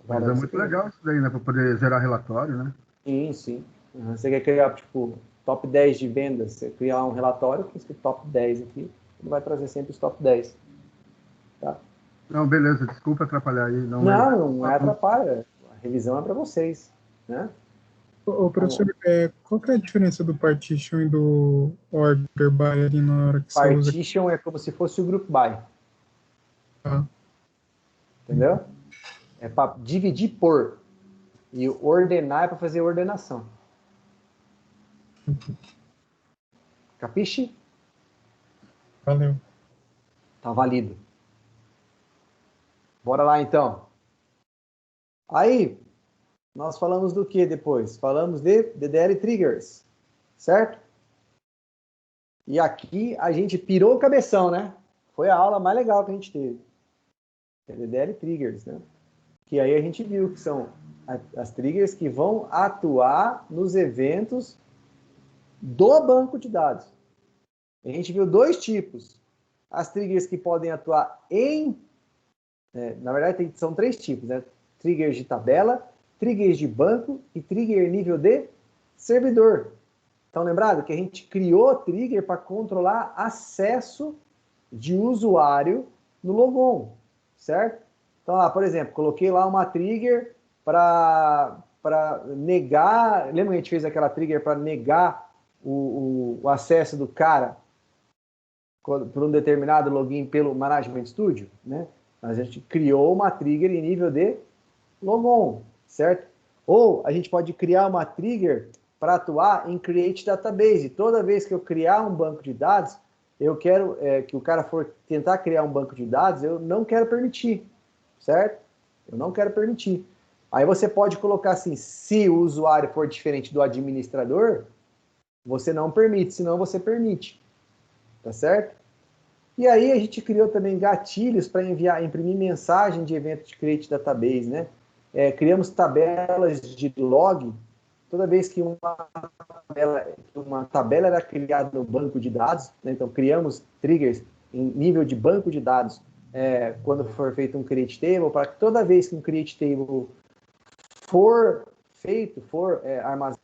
Mas é muito legal isso daí, né? Para poder gerar relatório, né? Sim, sim. Você quer criar, tipo, top 10 de vendas, você criar um relatório que escrito top 10 aqui, ele vai trazer sempre os top 10. Tá? Não, beleza, desculpa atrapalhar aí. Não é atrapalha. A revisão é para vocês, né? Ô, professor, qual que é a diferença do partition e do order by ali na hora que você usa? Partition é como se fosse o group by. Tá. Entendeu? É para dividir por. E ordenar é para fazer ordenação. Capiche? Valeu. Tá válido. Bora lá, então. Aí, nós falamos do que depois? Falamos de DDL Triggers, certo? E aqui a gente pirou o cabeção, né? Foi a aula mais legal que a gente teve. DDL Triggers, né? Que aí a gente viu que são as triggers que vão atuar nos eventos do banco de dados. A gente viu dois tipos. As triggers que podem atuar na verdade, são três tipos, né? Triggers de tabela, triggers de banco e trigger nível de servidor. Então, lembrado que a gente criou trigger para controlar acesso de usuário no logon, certo? Então, lá, por exemplo, coloquei lá uma trigger para negar... Lembra que a gente fez aquela trigger para negar o acesso do cara por um determinado login pelo Management Studio, né? A gente criou uma trigger em nível de logon, certo? Ou a gente pode criar uma trigger para atuar em Create Database. Toda vez que eu criar um banco de dados, eu quero que o cara for tentar criar um banco de dados, eu não quero permitir, certo? Eu não quero permitir. Aí você pode colocar assim, se o usuário for diferente do administrador, você não permite, senão você permite. Tá certo? E aí a gente criou também gatilhos para imprimir mensagem de evento de Create Database, né? Criamos tabelas de log, toda vez que uma tabela era criada no banco de dados, né? Então criamos triggers em nível de banco de dados, quando for feito um Create Table, para que toda vez que um Create Table for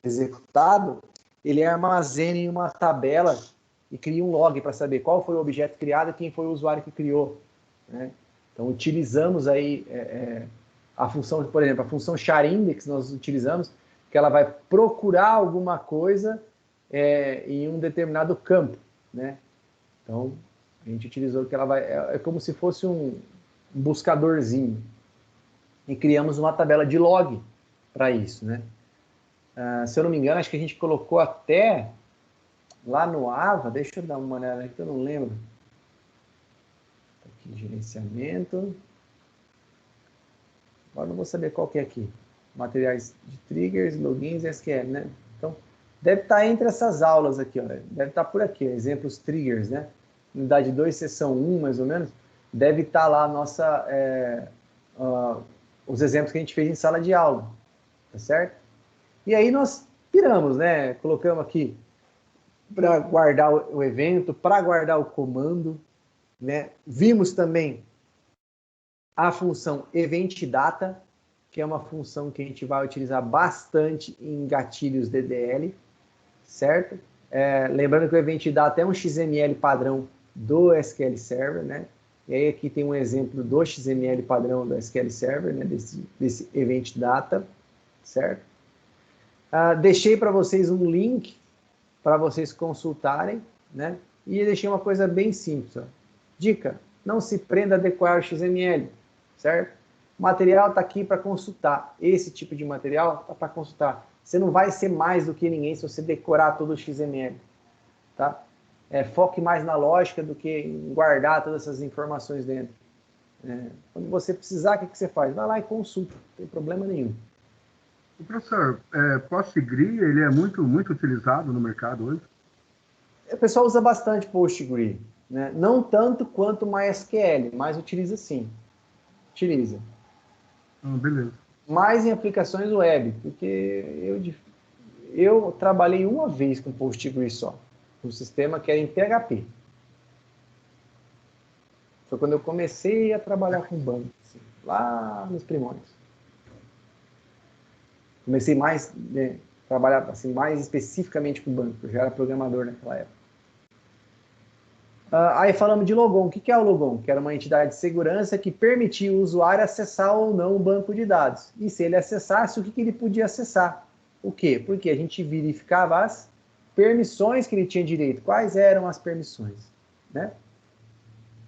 executado, ele armazene em uma tabela e cria um log para saber qual foi o objeto criado e quem foi o usuário que criou, né? Então, utilizamos aí a função, por exemplo, a função char_index nós utilizamos, que ela vai procurar alguma coisa em um determinado campo, né? Então, a gente utilizou que ela vai... É como se fosse um buscadorzinho. E criamos uma tabela de log para isso, né? Se eu não me engano, acho que a gente colocou até... Lá no AVA, deixa eu dar uma olhada aqui, eu não lembro. Aqui, gerenciamento. Agora não vou saber qual que é aqui. Materiais de triggers, logins e SQL, né? Então, deve estar entre essas aulas aqui, ó. Deve estar por aqui, exemplos triggers, né? Unidade 2, seção 1, mais ou menos. Deve estar lá a nossa, os exemplos que a gente fez em sala de aula. Tá certo? E aí nós piramos, né? Colocamos aqui para guardar o evento, para guardar o comando, né? Vimos também a função eventData, que é uma função que a gente vai utilizar bastante em gatilhos DDL, certo? Lembrando que o eventData é um XML padrão do SQL Server, né? E aí aqui tem um exemplo do XML padrão do SQL Server, né? Desse eventData, certo? Deixei para vocês um link para vocês consultarem, né? E deixei uma coisa bem simples, ó. Dica: não se prenda a decorar o XML, certo? O material está aqui para consultar. Esse tipo de material está para consultar. Você não vai ser mais do que ninguém se você decorar todo o XML, tá? Foque mais na lógica do que em guardar todas essas informações dentro. Quando você precisar, o que você faz? Vai lá e consulta, não tem problema nenhum. Professor, PostgreSQL, ele é muito utilizado no mercado hoje? O pessoal usa bastante PostgreSQL, né? Não tanto quanto MySQL, mas utiliza sim. Utiliza. Beleza. Mais em aplicações web, porque eu trabalhei uma vez com PostgreSQL só, um sistema que era em PHP. Foi quando eu comecei a trabalhar com banco, assim, lá nos primórdios. Comecei mais, trabalhar assim, mais especificamente com banco, eu já era programador naquela época. Aí falamos de Logon. O que é o Logon? Que era uma entidade de segurança que permitia o usuário acessar ou não o banco de dados. E se ele acessasse, o que ele podia acessar? O quê? Porque a gente verificava as permissões que ele tinha direito. Quais eram as permissões, né?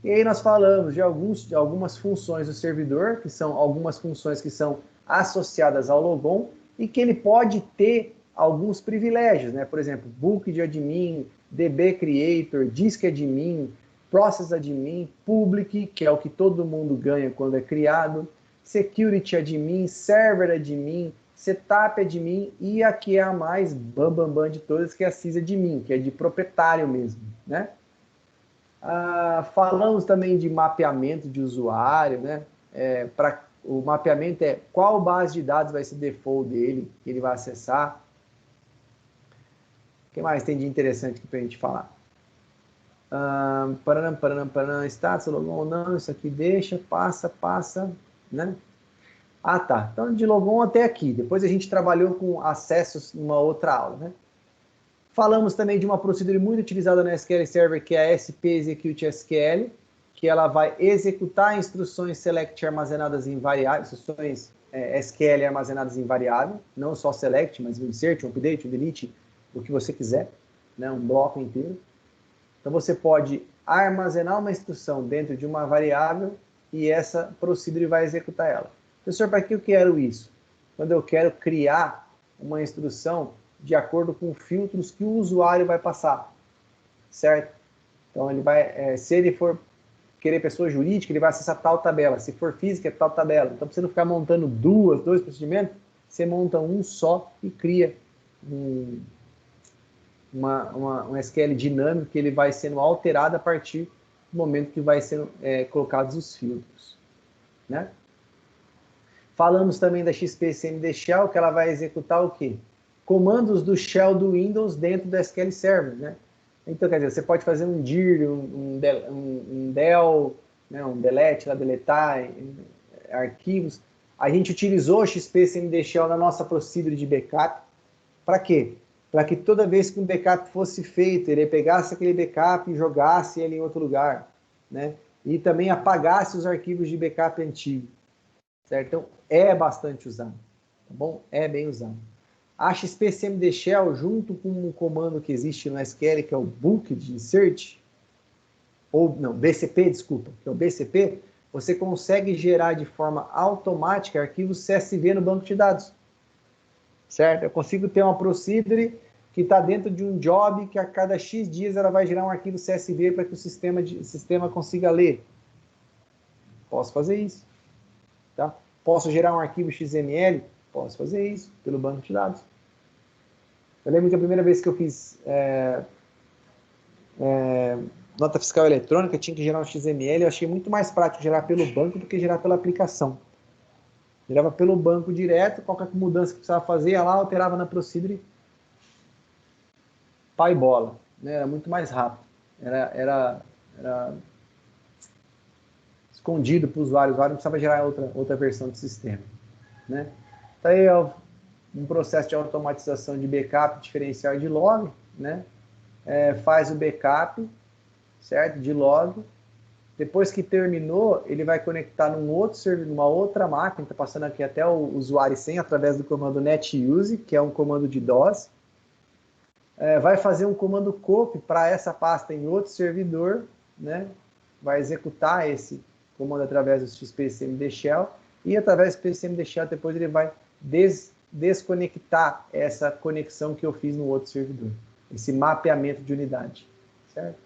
E aí nós falamos de algumas funções do servidor, que são algumas funções que são associadas ao Logon e que ele pode ter alguns privilégios, né? Por exemplo, book de admin, DB creator, disk admin, process admin, public, que é o que todo mundo ganha quando é criado, security admin, server admin, setup admin e aqui é a mais bambambam de todas, que é a sysadmin, que é de proprietário mesmo, né? Falamos também de mapeamento de usuário, né? O mapeamento é qual base de dados vai ser default dele, que ele vai acessar. O que mais tem de interessante aqui para a gente falar? Status, logon, não, isso aqui deixa, passa, né? Tá. Então, de logon até aqui. Depois a gente trabalhou com acessos numa outra aula, né? Falamos também de uma procedura muito utilizada no SQL Server, que é a SP Execute SQL, que ela vai executar instruções select armazenadas em variáveis, instruções SQL armazenadas em variável, não só select, mas um insert, um update, um delete, o que você quiser, né, um bloco inteiro. Então você pode armazenar uma instrução dentro de uma variável e essa procedura vai executar ela. Professor, para que eu quero isso? Quando eu quero criar uma instrução de acordo com filtros que o usuário vai passar, certo? Então ele vai, se ele for querer pessoa jurídica, ele vai acessar tal tabela. Se for física, é tal tabela. Então, para você não ficar montando dois procedimentos, você monta um só e cria um SQL dinâmico que ele vai sendo alterado a partir do momento que vai sendo colocados os filtros, né? Falamos também da XPCMD Shell, que ela vai executar o quê? Comandos do Shell do Windows dentro do SQL Server, né? Então, quer dizer, você pode fazer um dir, um del, né, um delete, deletar arquivos. A gente utilizou o XPCMD Shell na nossa procedure de backup. Para quê? Para que toda vez que um backup fosse feito, ele pegasse aquele backup e jogasse ele em outro lugar, né? E também apagasse os arquivos de backup antigo, certo? Então, é bastante usado, tá bom? É bem usado. A XPCMD Shell, junto com um comando que existe no SQL, que é o Booked Insert, ou não, BCP, desculpa, que é o BCP, você consegue gerar de forma automática arquivos CSV no banco de dados. Certo? Eu consigo ter uma procedure que está dentro de um job que a cada X dias ela vai gerar um arquivo CSV para que o sistema consiga ler. Posso fazer isso. Tá? Posso gerar um arquivo XML? Posso fazer isso pelo banco de dados. Eu lembro que a primeira vez que eu fiz nota fiscal eletrônica, tinha que gerar um XML, eu achei muito mais prático gerar pelo banco do que gerar pela aplicação. Gerava pelo banco direto, qualquer mudança que precisava fazer, ia lá, alterava na procedure, pá e bola. Né? Era muito mais rápido. Era escondido para o usuário não precisava gerar outra versão do sistema. Né? Então, aí é um processo de automatização de backup diferencial de log, né? Faz o backup, certo? De log. Depois que terminou, ele vai conectar num outro servidor, numa outra máquina, está passando aqui até o usuário sem, através do comando netuse, que é um comando de DOS. Vai fazer um comando copy para essa pasta em outro servidor, né? Vai executar esse comando através do XPCMD Shell, e através do XPCMD Shell depois ele vai desconectar essa conexão que eu fiz no outro servidor. Esse mapeamento de unidade, certo?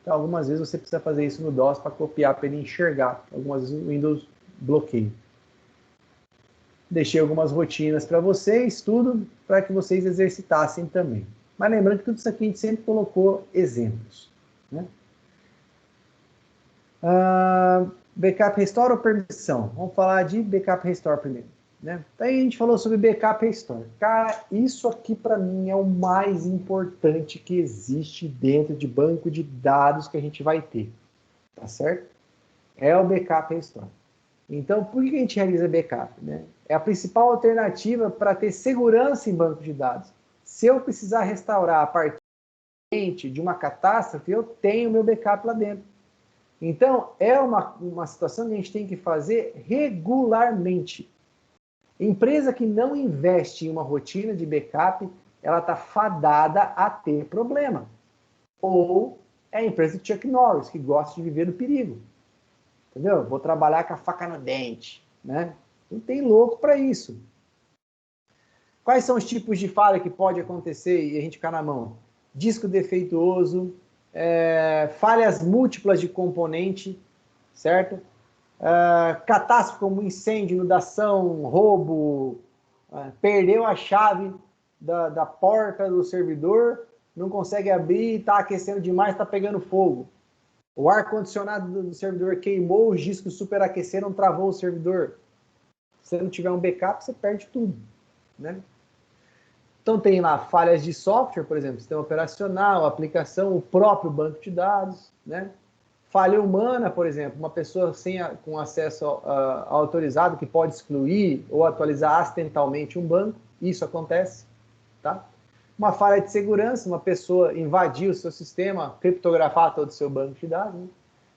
Então, algumas vezes você precisa fazer isso no DOS para copiar, para ele enxergar. Algumas vezes o Windows bloqueia. Deixei algumas rotinas para vocês, tudo para que vocês exercitassem também. Mas lembrando que tudo isso aqui a gente sempre colocou exemplos. Né? Backup Restore ou permissão? Vamos falar de Backup Restore primeiro. Né? Aí a gente falou sobre Backup Restore. Cara, isso aqui para mim é o mais importante que existe dentro de banco de dados que a gente vai ter. Tá certo? É o Backup Restore. Então, por que a gente realiza backup? Né? É a principal alternativa para ter segurança em banco de dados. Se eu precisar restaurar a partir de uma catástrofe, eu tenho meu backup lá dentro. Então, é uma situação que a gente tem que fazer regularmente. Empresa que não investe em uma rotina de backup, ela está fadada a ter problema. Ou é a empresa de Chuck Norris, que gosta de viver no perigo. Entendeu? Vou trabalhar com a faca no dente. Né? Não tem louco para isso. Quais são os tipos de falha que pode acontecer e a gente ficar na mão? Disco defeituoso, falhas múltiplas de componente, certo? Catástrofe como incêndio, inundação, roubo, perdeu a chave da porta do servidor, não consegue abrir, está aquecendo demais, está pegando fogo. O ar-condicionado do servidor queimou, os discos superaqueceram, travou o servidor. Se você não tiver um backup, você perde tudo. Né? Então tem lá falhas de software, por exemplo, sistema operacional, aplicação, o próprio banco de dados, né? Falha humana, por exemplo, uma pessoa com acesso autorizado que pode excluir ou atualizar acidentalmente um banco, isso acontece, tá? Uma falha de segurança, uma pessoa invadir o seu sistema, criptografar todo o seu banco de dados. Né?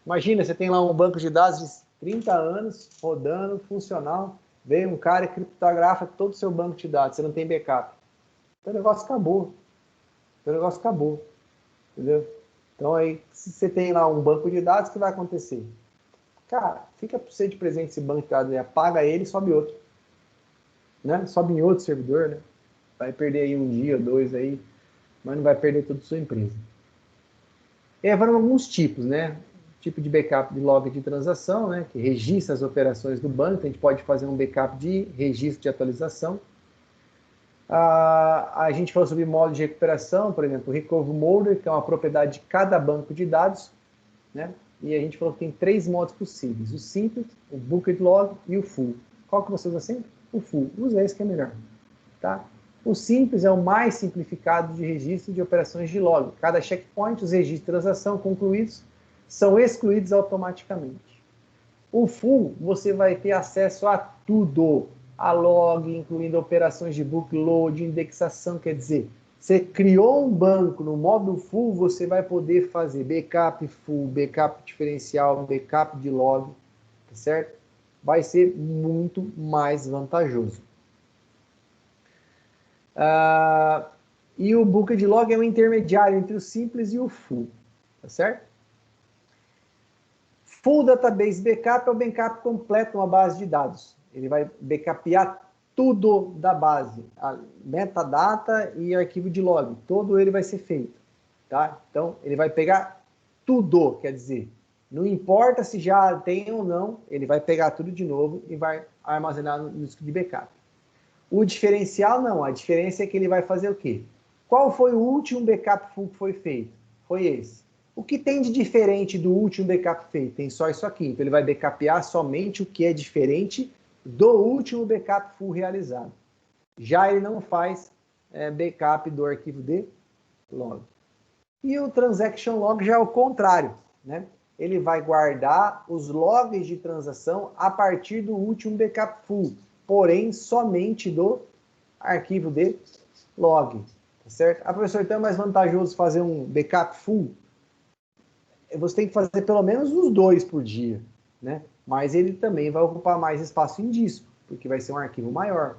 Imagina, você tem lá um banco de dados de 30 anos, rodando, funcional, vem um cara e criptografa todo o seu banco de dados, você não tem backup. Então o negócio acabou. Entendeu? Então aí, se você tem lá um banco de dados, o que vai acontecer? Cara, fica para você de presente esse banco de dados, né? Apaga ele e sobe outro. Né? Sobe em outro servidor, né? Vai perder aí um dia, 2 aí, mas não vai perder toda a sua empresa. E aí foram alguns tipos, né? tipo de backup de log de transação, né, que registra as operações do banco. A gente pode fazer um backup de registro de atualização. A gente falou sobre modo de recuperação, por exemplo, o Recover Mode, que é uma propriedade de cada banco de dados, né? E a gente falou que tem 3 modos possíveis: o simples, o bucket log e o full. Qual que você usa sempre? O full. Usa esse que é melhor, tá? O simples é o mais simplificado de registro de operações de log. Cada checkpoint, os registros de transação concluídos são excluídos automaticamente. O full, você vai ter acesso a tudo, a log, incluindo operações de book load, indexação, quer dizer, você criou um banco no modo full, você vai poder fazer backup full, backup diferencial, backup de log, tá certo? Vai ser muito mais vantajoso. E o bucket log é um intermediário entre o simples e o full, tá certo? Full Database Backup é o backup completo de uma base de dados. Ele vai backupear tudo da base, a metadata e arquivo de log, todo ele vai ser feito, tá? Então, ele vai pegar tudo, quer dizer, não importa se já tem ou não, ele vai pegar tudo de novo e vai armazenar no disco de backup. O diferencial não, a diferença é que ele vai fazer o quê? Qual foi o último backup full que foi feito? Foi esse. O que tem de diferente do último backup feito? Tem só isso aqui. Então ele vai backupear somente o que é diferente do último backup full realizado. Já ele não faz backup do arquivo de log. E o transaction log já é o contrário, né? Ele vai guardar os logs de transação a partir do último backup full, porém somente do arquivo de log, tá certo? Professor, então é mais vantajoso fazer um backup full? Você tem que fazer pelo menos uns 2 por dia, né? Mas ele também vai ocupar mais espaço em disco, porque vai ser um arquivo maior,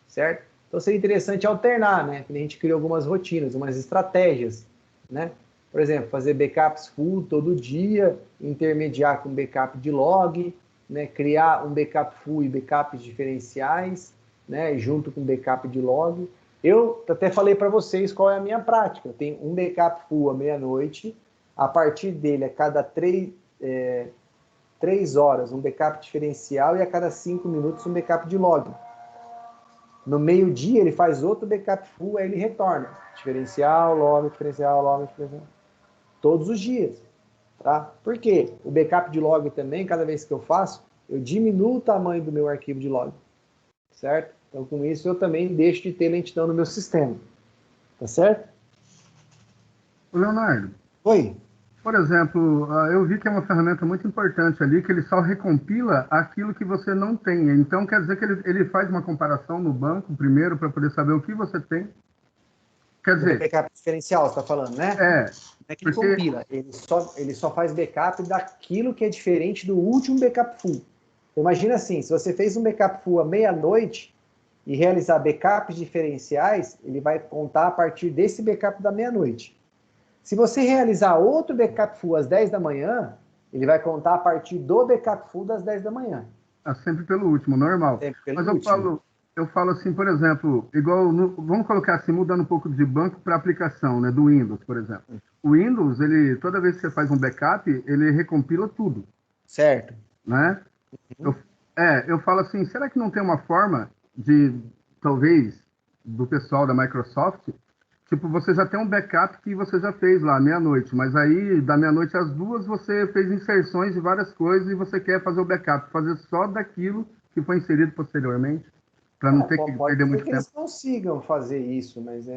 certo? Então seria interessante alternar, né? A gente criou algumas rotinas, umas estratégias, né? Por exemplo, fazer backups full todo dia, intermediar com backup de log, né? Criar um backup full e backups diferenciais, né? Junto com backup de log. Eu até falei para vocês qual é a minha prática. Eu tenho um backup full à meia-noite, a partir dele, a cada 3 horas, um backup diferencial e a cada 5 minutos um backup de log. No meio-dia, ele faz outro backup full, aí ele retorna. Diferencial, log, diferencial, log, diferencial. Todos os dias. Tá? Por quê? O backup de log também, cada vez que eu faço, eu diminuo o tamanho do meu arquivo de log. Certo? Então, com isso, eu também deixo de ter lentidão no meu sistema. Tá certo? Leonardo. Oi. Por exemplo, eu vi que é uma ferramenta muito importante ali, que ele só recompila aquilo que você não tem. Então, quer dizer que ele faz uma comparação no banco primeiro para poder saber o que você tem. Quer dizer... O backup diferencial, você está falando, né? É. Não é que ele compila, ele só faz backup daquilo que é diferente do último backup full. Então, imagina assim, se você fez um backup full à meia-noite e realizar backups diferenciais, ele vai contar a partir desse backup da meia-noite. Se você realizar outro backup full às 10 da manhã, ele vai contar a partir do backup full das 10 da manhã. Sempre pelo último, normal. Sempre pelo Mas último. eu falo assim, por exemplo, igual vamos colocar assim, mudando um pouco de banco para aplicação, né, do Windows, por exemplo. O Windows, toda vez que você faz um backup, ele recompila tudo. Certo. Né? Eu falo assim, será que não tem uma forma de, talvez, do pessoal da Microsoft, tipo, você já tem um backup que você já fez lá, meia-noite, mas aí, da meia-noite às 2, você fez inserções de várias coisas e você quer fazer o backup, fazer só daquilo que foi inserido posteriormente, para não ter que perder muito tempo. Eles consigam fazer isso, mas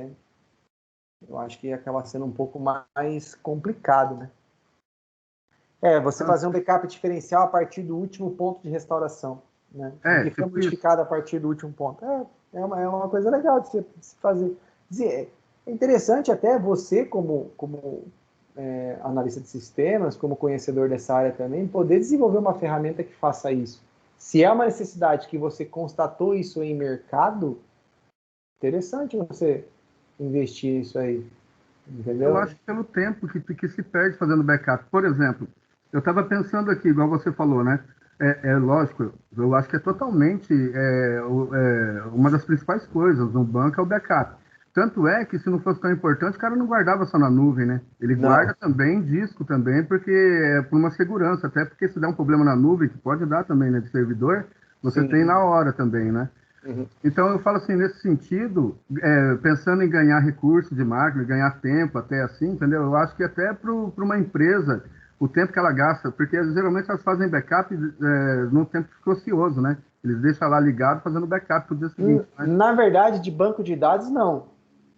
eu acho que acaba sendo um pouco mais complicado, né? Você fazer um backup diferencial a partir do último ponto de restauração, né? Que foi modificado a partir do último ponto. É uma coisa legal de se fazer. É interessante até você, como analista de sistemas, como conhecedor dessa área também, poder desenvolver uma ferramenta que faça isso. Se é uma necessidade que você constatou isso em mercado, interessante você investir nisso aí. Entendeu? Eu acho que pelo tempo que se perde fazendo backup. Por exemplo, eu estava pensando aqui, igual você falou, né? Lógico, eu acho que é totalmente uma das principais coisas no banco é o backup. Tanto é que, se não fosse tão importante, o cara não guardava só na nuvem, né? Ele Não. guarda também disco também, porque é por uma segurança, até porque se der um problema na nuvem, que pode dar também, né, de servidor, você Sim. tem na hora também, né? Uhum. Então, eu falo assim, nesse sentido, pensando em ganhar recursos de marketing, ganhar tempo até assim, entendeu? Eu acho que até para uma empresa, o tempo que ela gasta, porque geralmente elas fazem backup num tempo que fica ocioso, né? Eles deixam lá ligado fazendo backup pro dia seguinte, né? Na verdade, de banco de dados, não.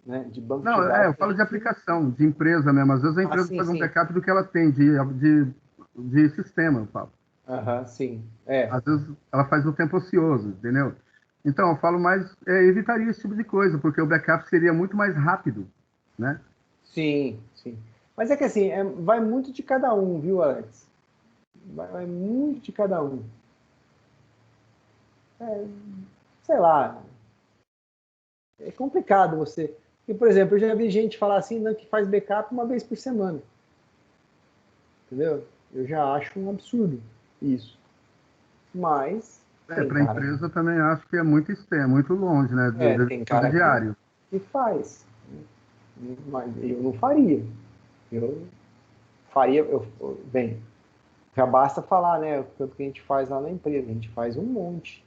Né? De banco Não, de dados. eu falo de aplicação, de empresa mesmo. Às vezes a empresa Sim, faz um sim. backup do que ela tem de sistema, eu falo. Aham, sim. Às vezes ela faz no tempo ocioso, entendeu? Então, eu falo mais, evitaria esse tipo de coisa, porque o backup seria muito mais rápido, né? Sim, sim. Mas é que assim, vai muito de cada um, viu, Alex? Vai muito de cada um. Sei lá. É complicado você. E, por exemplo, eu já vi gente falar assim, né, que faz backup uma vez por semana. Entendeu? Eu já acho um absurdo isso. Mas tem Para a cara, empresa também acho que é muito longe, né? tem Fazer cara diário. que faz. Mas eu não faria. Eu faria, bem, já basta falar, né? O tanto que a gente faz lá na empresa. A gente faz um monte.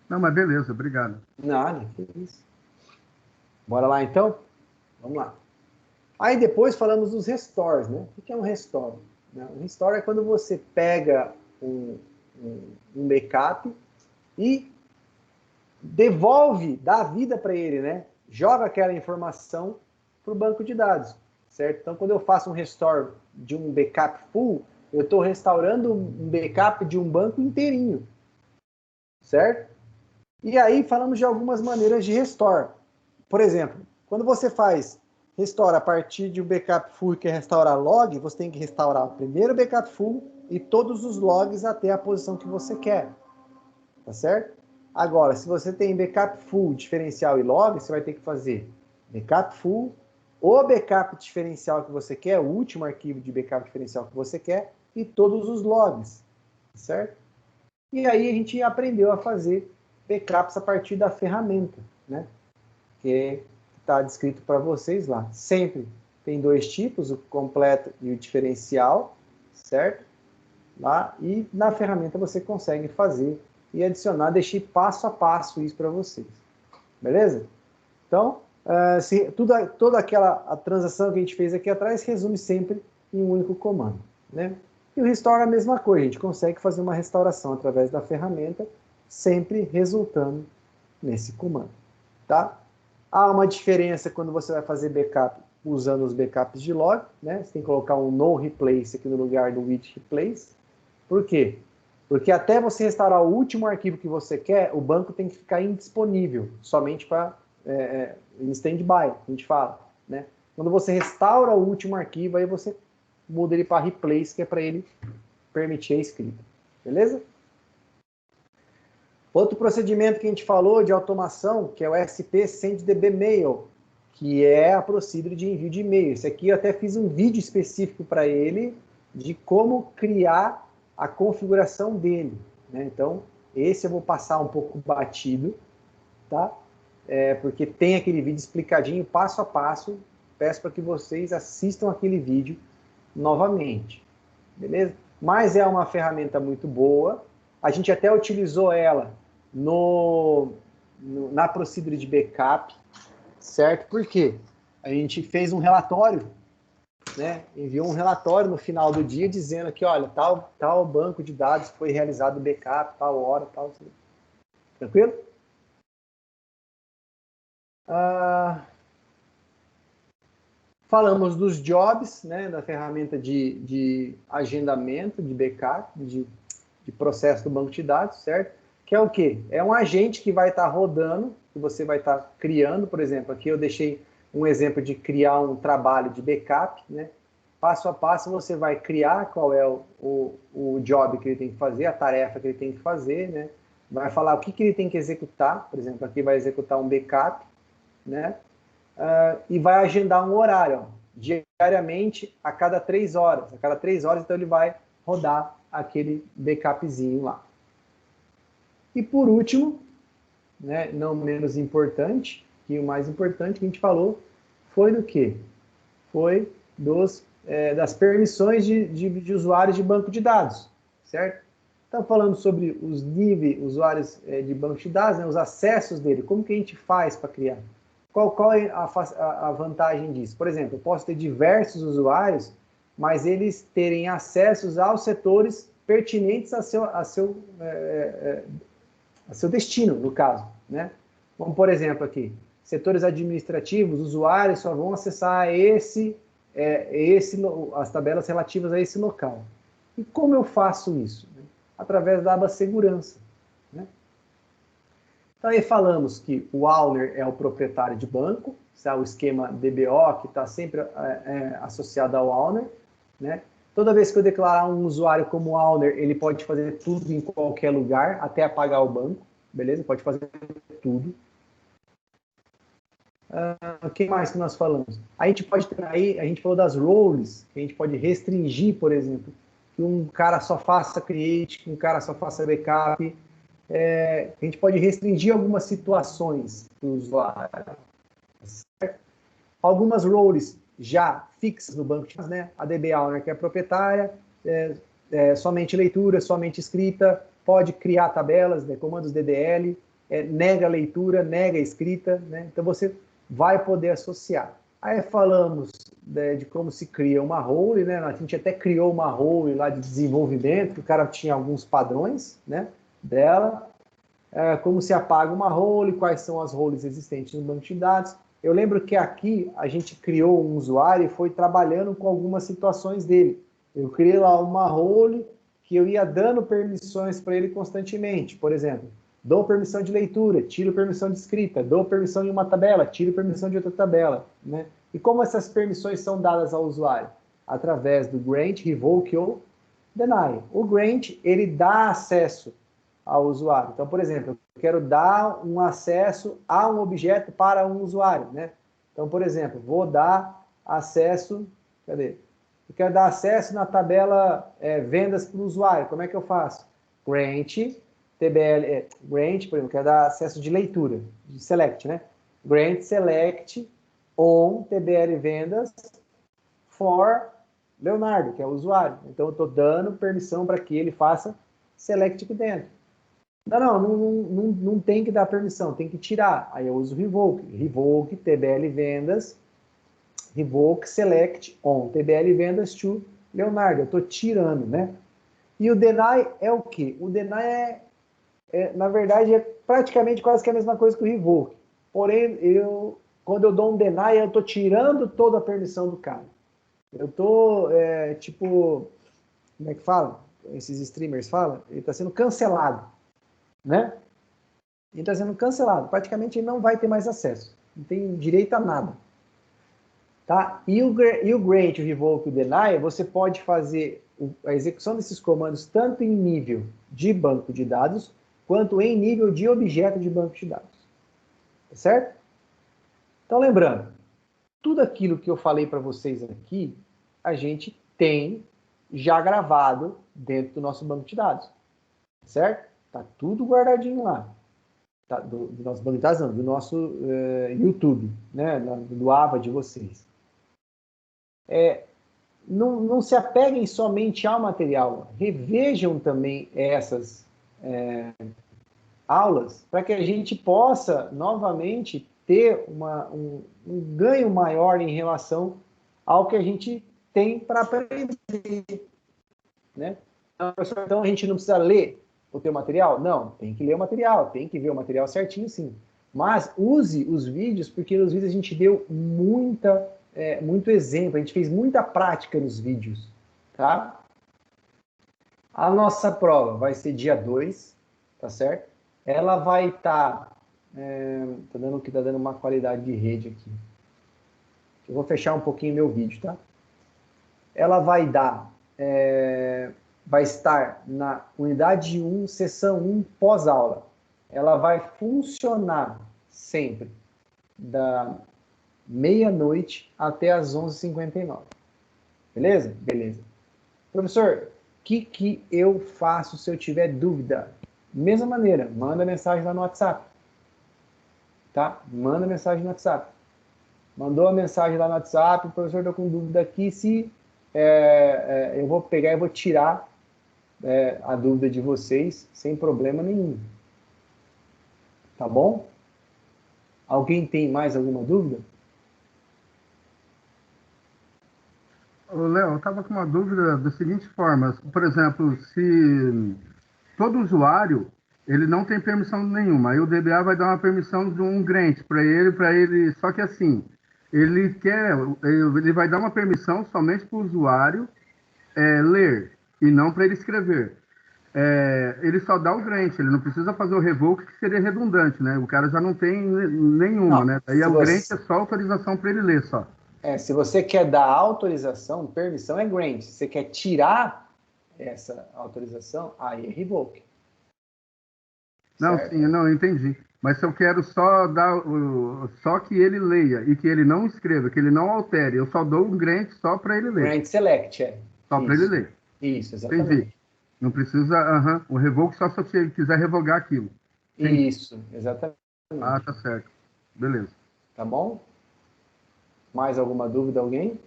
Não, mas beleza, obrigado. Nada, que isso. Bora lá então? Vamos lá. Aí depois falamos dos restores, né? O que é um restore? Um restore é quando você pega um backup e devolve, dá vida para ele, né? Joga aquela informação para o banco de dados, certo? Então, quando eu faço um restore de um backup full, eu estou restaurando um backup de um banco inteirinho, certo? E aí falamos de algumas maneiras de restore. Por exemplo, quando você faz restore a partir de um backup full e quer restaurar log, você tem que restaurar o primeiro backup full e todos os logs até a posição que você quer. Tá certo? Agora, se você tem backup full, diferencial e log, você vai ter que fazer backup full, o backup diferencial que você quer, o último arquivo de backup diferencial que você quer, e todos os logs, certo? E aí a gente aprendeu a fazer backups a partir da ferramenta, né? Que está descrito para vocês lá. Sempre tem dois tipos, o completo e o diferencial, certo? Lá, e na ferramenta você consegue fazer e adicionar, deixei passo a passo isso para vocês. Beleza? Então, toda a transação que a gente fez aqui atrás resume sempre em um único comando. Né? E o restore é a mesma coisa, a gente consegue fazer uma restauração através da ferramenta, sempre resultando nesse comando. Tá? Há uma diferença quando você vai fazer backup usando os backups de log, né? Você tem que colocar um no replace aqui no lugar do with replace. Por quê? Porque até você restaurar o último arquivo que você quer, o banco tem que ficar indisponível, somente para em stand-by, a gente fala. Né? Quando você restaura o último arquivo, aí você muda ele para replace, que é para ele permitir a escrita. Beleza? Outro procedimento que a gente falou de automação, que é o SP SendDB Mail, que é a procedura de envio de e-mail. Esse aqui eu até fiz um vídeo específico para ele, de como criar a configuração dele. Né? Então, esse eu vou passar um pouco batido, tá? Porque tem aquele vídeo explicadinho, passo a passo. Peço para que vocês assistam aquele vídeo novamente. Beleza? Mas é uma ferramenta muito boa. A gente até utilizou ela na procedura de backup, certo? Por quê? A gente fez um relatório, né? Enviou um relatório no final do dia dizendo que, olha, tal banco de dados foi realizado o backup, tal hora, tal. Tranquilo? Falamos dos jobs, né? Da ferramenta de agendamento, de backup, de processo do banco de dados, certo? Que é o quê? É um agente que vai estar rodando, que você vai estar criando, por exemplo, aqui eu deixei um exemplo de criar um trabalho de backup, né? Passo a passo você vai criar qual é o job que ele tem que fazer, a tarefa que ele tem que fazer, né? Vai falar o que ele tem que executar, por exemplo, aqui vai executar um backup, né? E vai agendar um horário, ó, diariamente a cada 3 horas. A cada 3 horas, então ele vai rodar aquele backupzinho lá. E por último, né, não menos importante, que o mais importante que a gente falou foi do quê? Foi das permissões de usuários de banco de dados, certo? Estamos falando sobre os níveis usuários de banco de dados, né, os acessos dele, como que a gente faz para criar? Qual é a vantagem disso? Por exemplo, eu posso ter diversos usuários, mas eles terem acessos aos setores pertinentes a seu destino, no caso, né? Como, por exemplo, aqui, setores administrativos, usuários só vão acessar as tabelas relativas a esse local. E como eu faço isso? Através da aba segurança, né? Então, aí falamos que o owner é o proprietário de banco, tá? O esquema DBO, que está sempre associado ao owner, né? Toda vez que eu declarar um usuário como owner, ele pode fazer tudo em qualquer lugar, até apagar o banco, beleza? Pode fazer tudo. O que mais que nós falamos? A gente falou das roles, que a gente pode restringir, por exemplo, que um cara só faça create, que um cara só faça backup. A gente pode restringir algumas situações do usuário. Certo? Algumas roles já fixas no banco de dados, né? A DB Owner, que é proprietária, somente leitura, somente escrita, pode criar tabelas, né? Comandos DDL, nega a leitura, nega a escrita, né? Então você vai poder associar. Aí falamos de como se cria uma role, né? A gente até criou uma role lá de desenvolvimento, que o cara tinha alguns padrões, né, dela. Como se apaga uma role, quais são as roles existentes no banco de dados. Eu lembro que aqui a gente criou um usuário e foi trabalhando com algumas situações dele. Eu criei lá uma role que eu ia dando permissões para ele constantemente. Por exemplo, dou permissão de leitura, tiro permissão de escrita, dou permissão em uma tabela, tiro permissão de outra tabela, né? E como essas permissões são dadas ao usuário? Através do grant, revoke ou deny. O grant, ele dá acesso ao usuário. Então, por exemplo, eu quero dar um acesso a um objeto para um usuário, né? Então, por exemplo, vou dar acesso, cadê? Eu quero dar acesso na tabela vendas para o usuário. Como é que eu faço? Grant, TBL, grant, por exemplo, quero dar acesso de leitura, de select, né? Grant select on TBL vendas for Leonardo, que é o usuário. Então, eu estou dando permissão para que ele faça select aqui dentro. Não tem que dar permissão, tem que tirar. Aí eu uso revoke. Revoke TBL vendas, revoke select on TBL vendas to Leonardo. Eu estou tirando, né? E o deny é o quê? O deny na verdade, é praticamente quase que a mesma coisa que o revoke. Porém, quando eu dou um deny, eu estou tirando toda a permissão do cara. Eu estou, como é que fala? Esses streamers falam? Ele está sendo cancelado, né? Ele está sendo cancelado. Praticamente ele não vai ter mais acesso. Não tem direito a nada. Tá? E o grant, o revoke, o deny, você pode fazer a execução desses comandos tanto em nível de banco de dados, quanto em nível de objeto de banco de dados. Tá certo? Então, lembrando, tudo aquilo que eu falei para vocês aqui, a gente tem já gravado dentro do nosso banco de dados. Certo? Tá tudo guardadinho lá. Tá, do nosso banco de dados, não, do nosso YouTube, né? Do AVA de vocês. Não se apeguem somente ao material. Revejam também essas aulas para que a gente possa novamente ter um ganho maior em relação ao que a gente tem para aprender, né? Então a gente não precisa ler o teu material? Não, tem que ler o material, tem que ver o material certinho, sim. Mas use os vídeos, porque nos vídeos a gente deu muito exemplo, a gente fez muita prática nos vídeos, tá? A nossa prova vai ser dia 2, tá certo? Ela vai estar... tá dando uma qualidade de rede aqui. Eu vou fechar um pouquinho meu vídeo, tá? Ela vai estar na unidade 1, sessão 1, pós-aula. Ela vai funcionar sempre da meia-noite até as 11h59. Beleza? Beleza. Professor, o que eu faço se eu tiver dúvida? Mesma maneira, manda mensagem lá no WhatsApp. tá? Manda mensagem no WhatsApp. Mandou a mensagem lá no WhatsApp, o professor está com dúvida aqui, se eu vou pegar e vou tirar a dúvida de vocês sem problema nenhum. Tá bom? Alguém tem mais alguma dúvida? Ô, Léo, eu estava com uma dúvida da seguinte forma. Por exemplo, se todo usuário ele não tem permissão nenhuma, aí o DBA vai dar uma permissão de um grant para ele, só que assim, ele vai dar uma permissão somente para o usuário ler e não para ele escrever. Ele só dá o grant, ele não precisa fazer o revoke, que seria redundante, né? O cara já não tem nenhuma, Não, né? Aí o grant é só autorização para ele ler, só. Se você quer dar autorização, permissão é grant. Se você quer tirar essa autorização, aí é revoke. Não, Certo? sim, não, eu entendi. Mas se eu quero só só que ele leia e que ele não escreva, que ele não altere, eu só dou um grant só para ele ler. Grant select, Só para ele ler. Isso, Entendi. exatamente. Não precisa, o revoke só se ele quiser revogar aquilo. Entendi. Isso, exatamente. Ah, tá certo. Beleza. Tá bom? Mais alguma dúvida, alguém?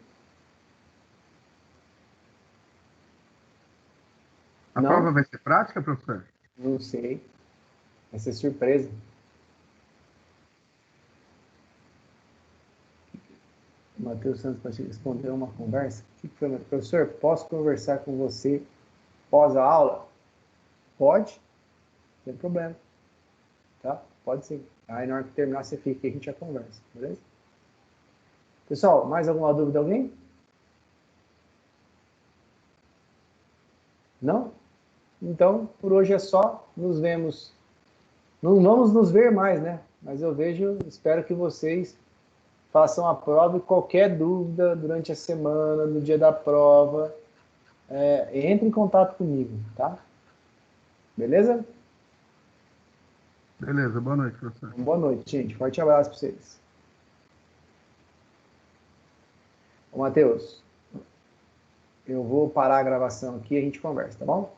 A Não? prova vai ser prática, professor? Não sei. Vai ser surpresa. O Matheus Santos para te responder uma conversa. O que foi, professor? Posso conversar com você pós a aula? Pode, sem problema. Tá? Pode sim. Aí na hora que terminar você fica e a gente já conversa, beleza? Pessoal, mais alguma dúvida alguém? Não? Então, por hoje é só. Nos vemos. Não vamos nos ver mais, né? Mas eu espero que vocês façam a prova e qualquer dúvida durante a semana, no dia da prova, entre em contato comigo, tá? Beleza? Beleza, boa noite, professor. Boa noite, gente. Forte abraço para vocês. Ô, Matheus, eu vou parar a gravação aqui e a gente conversa, tá bom?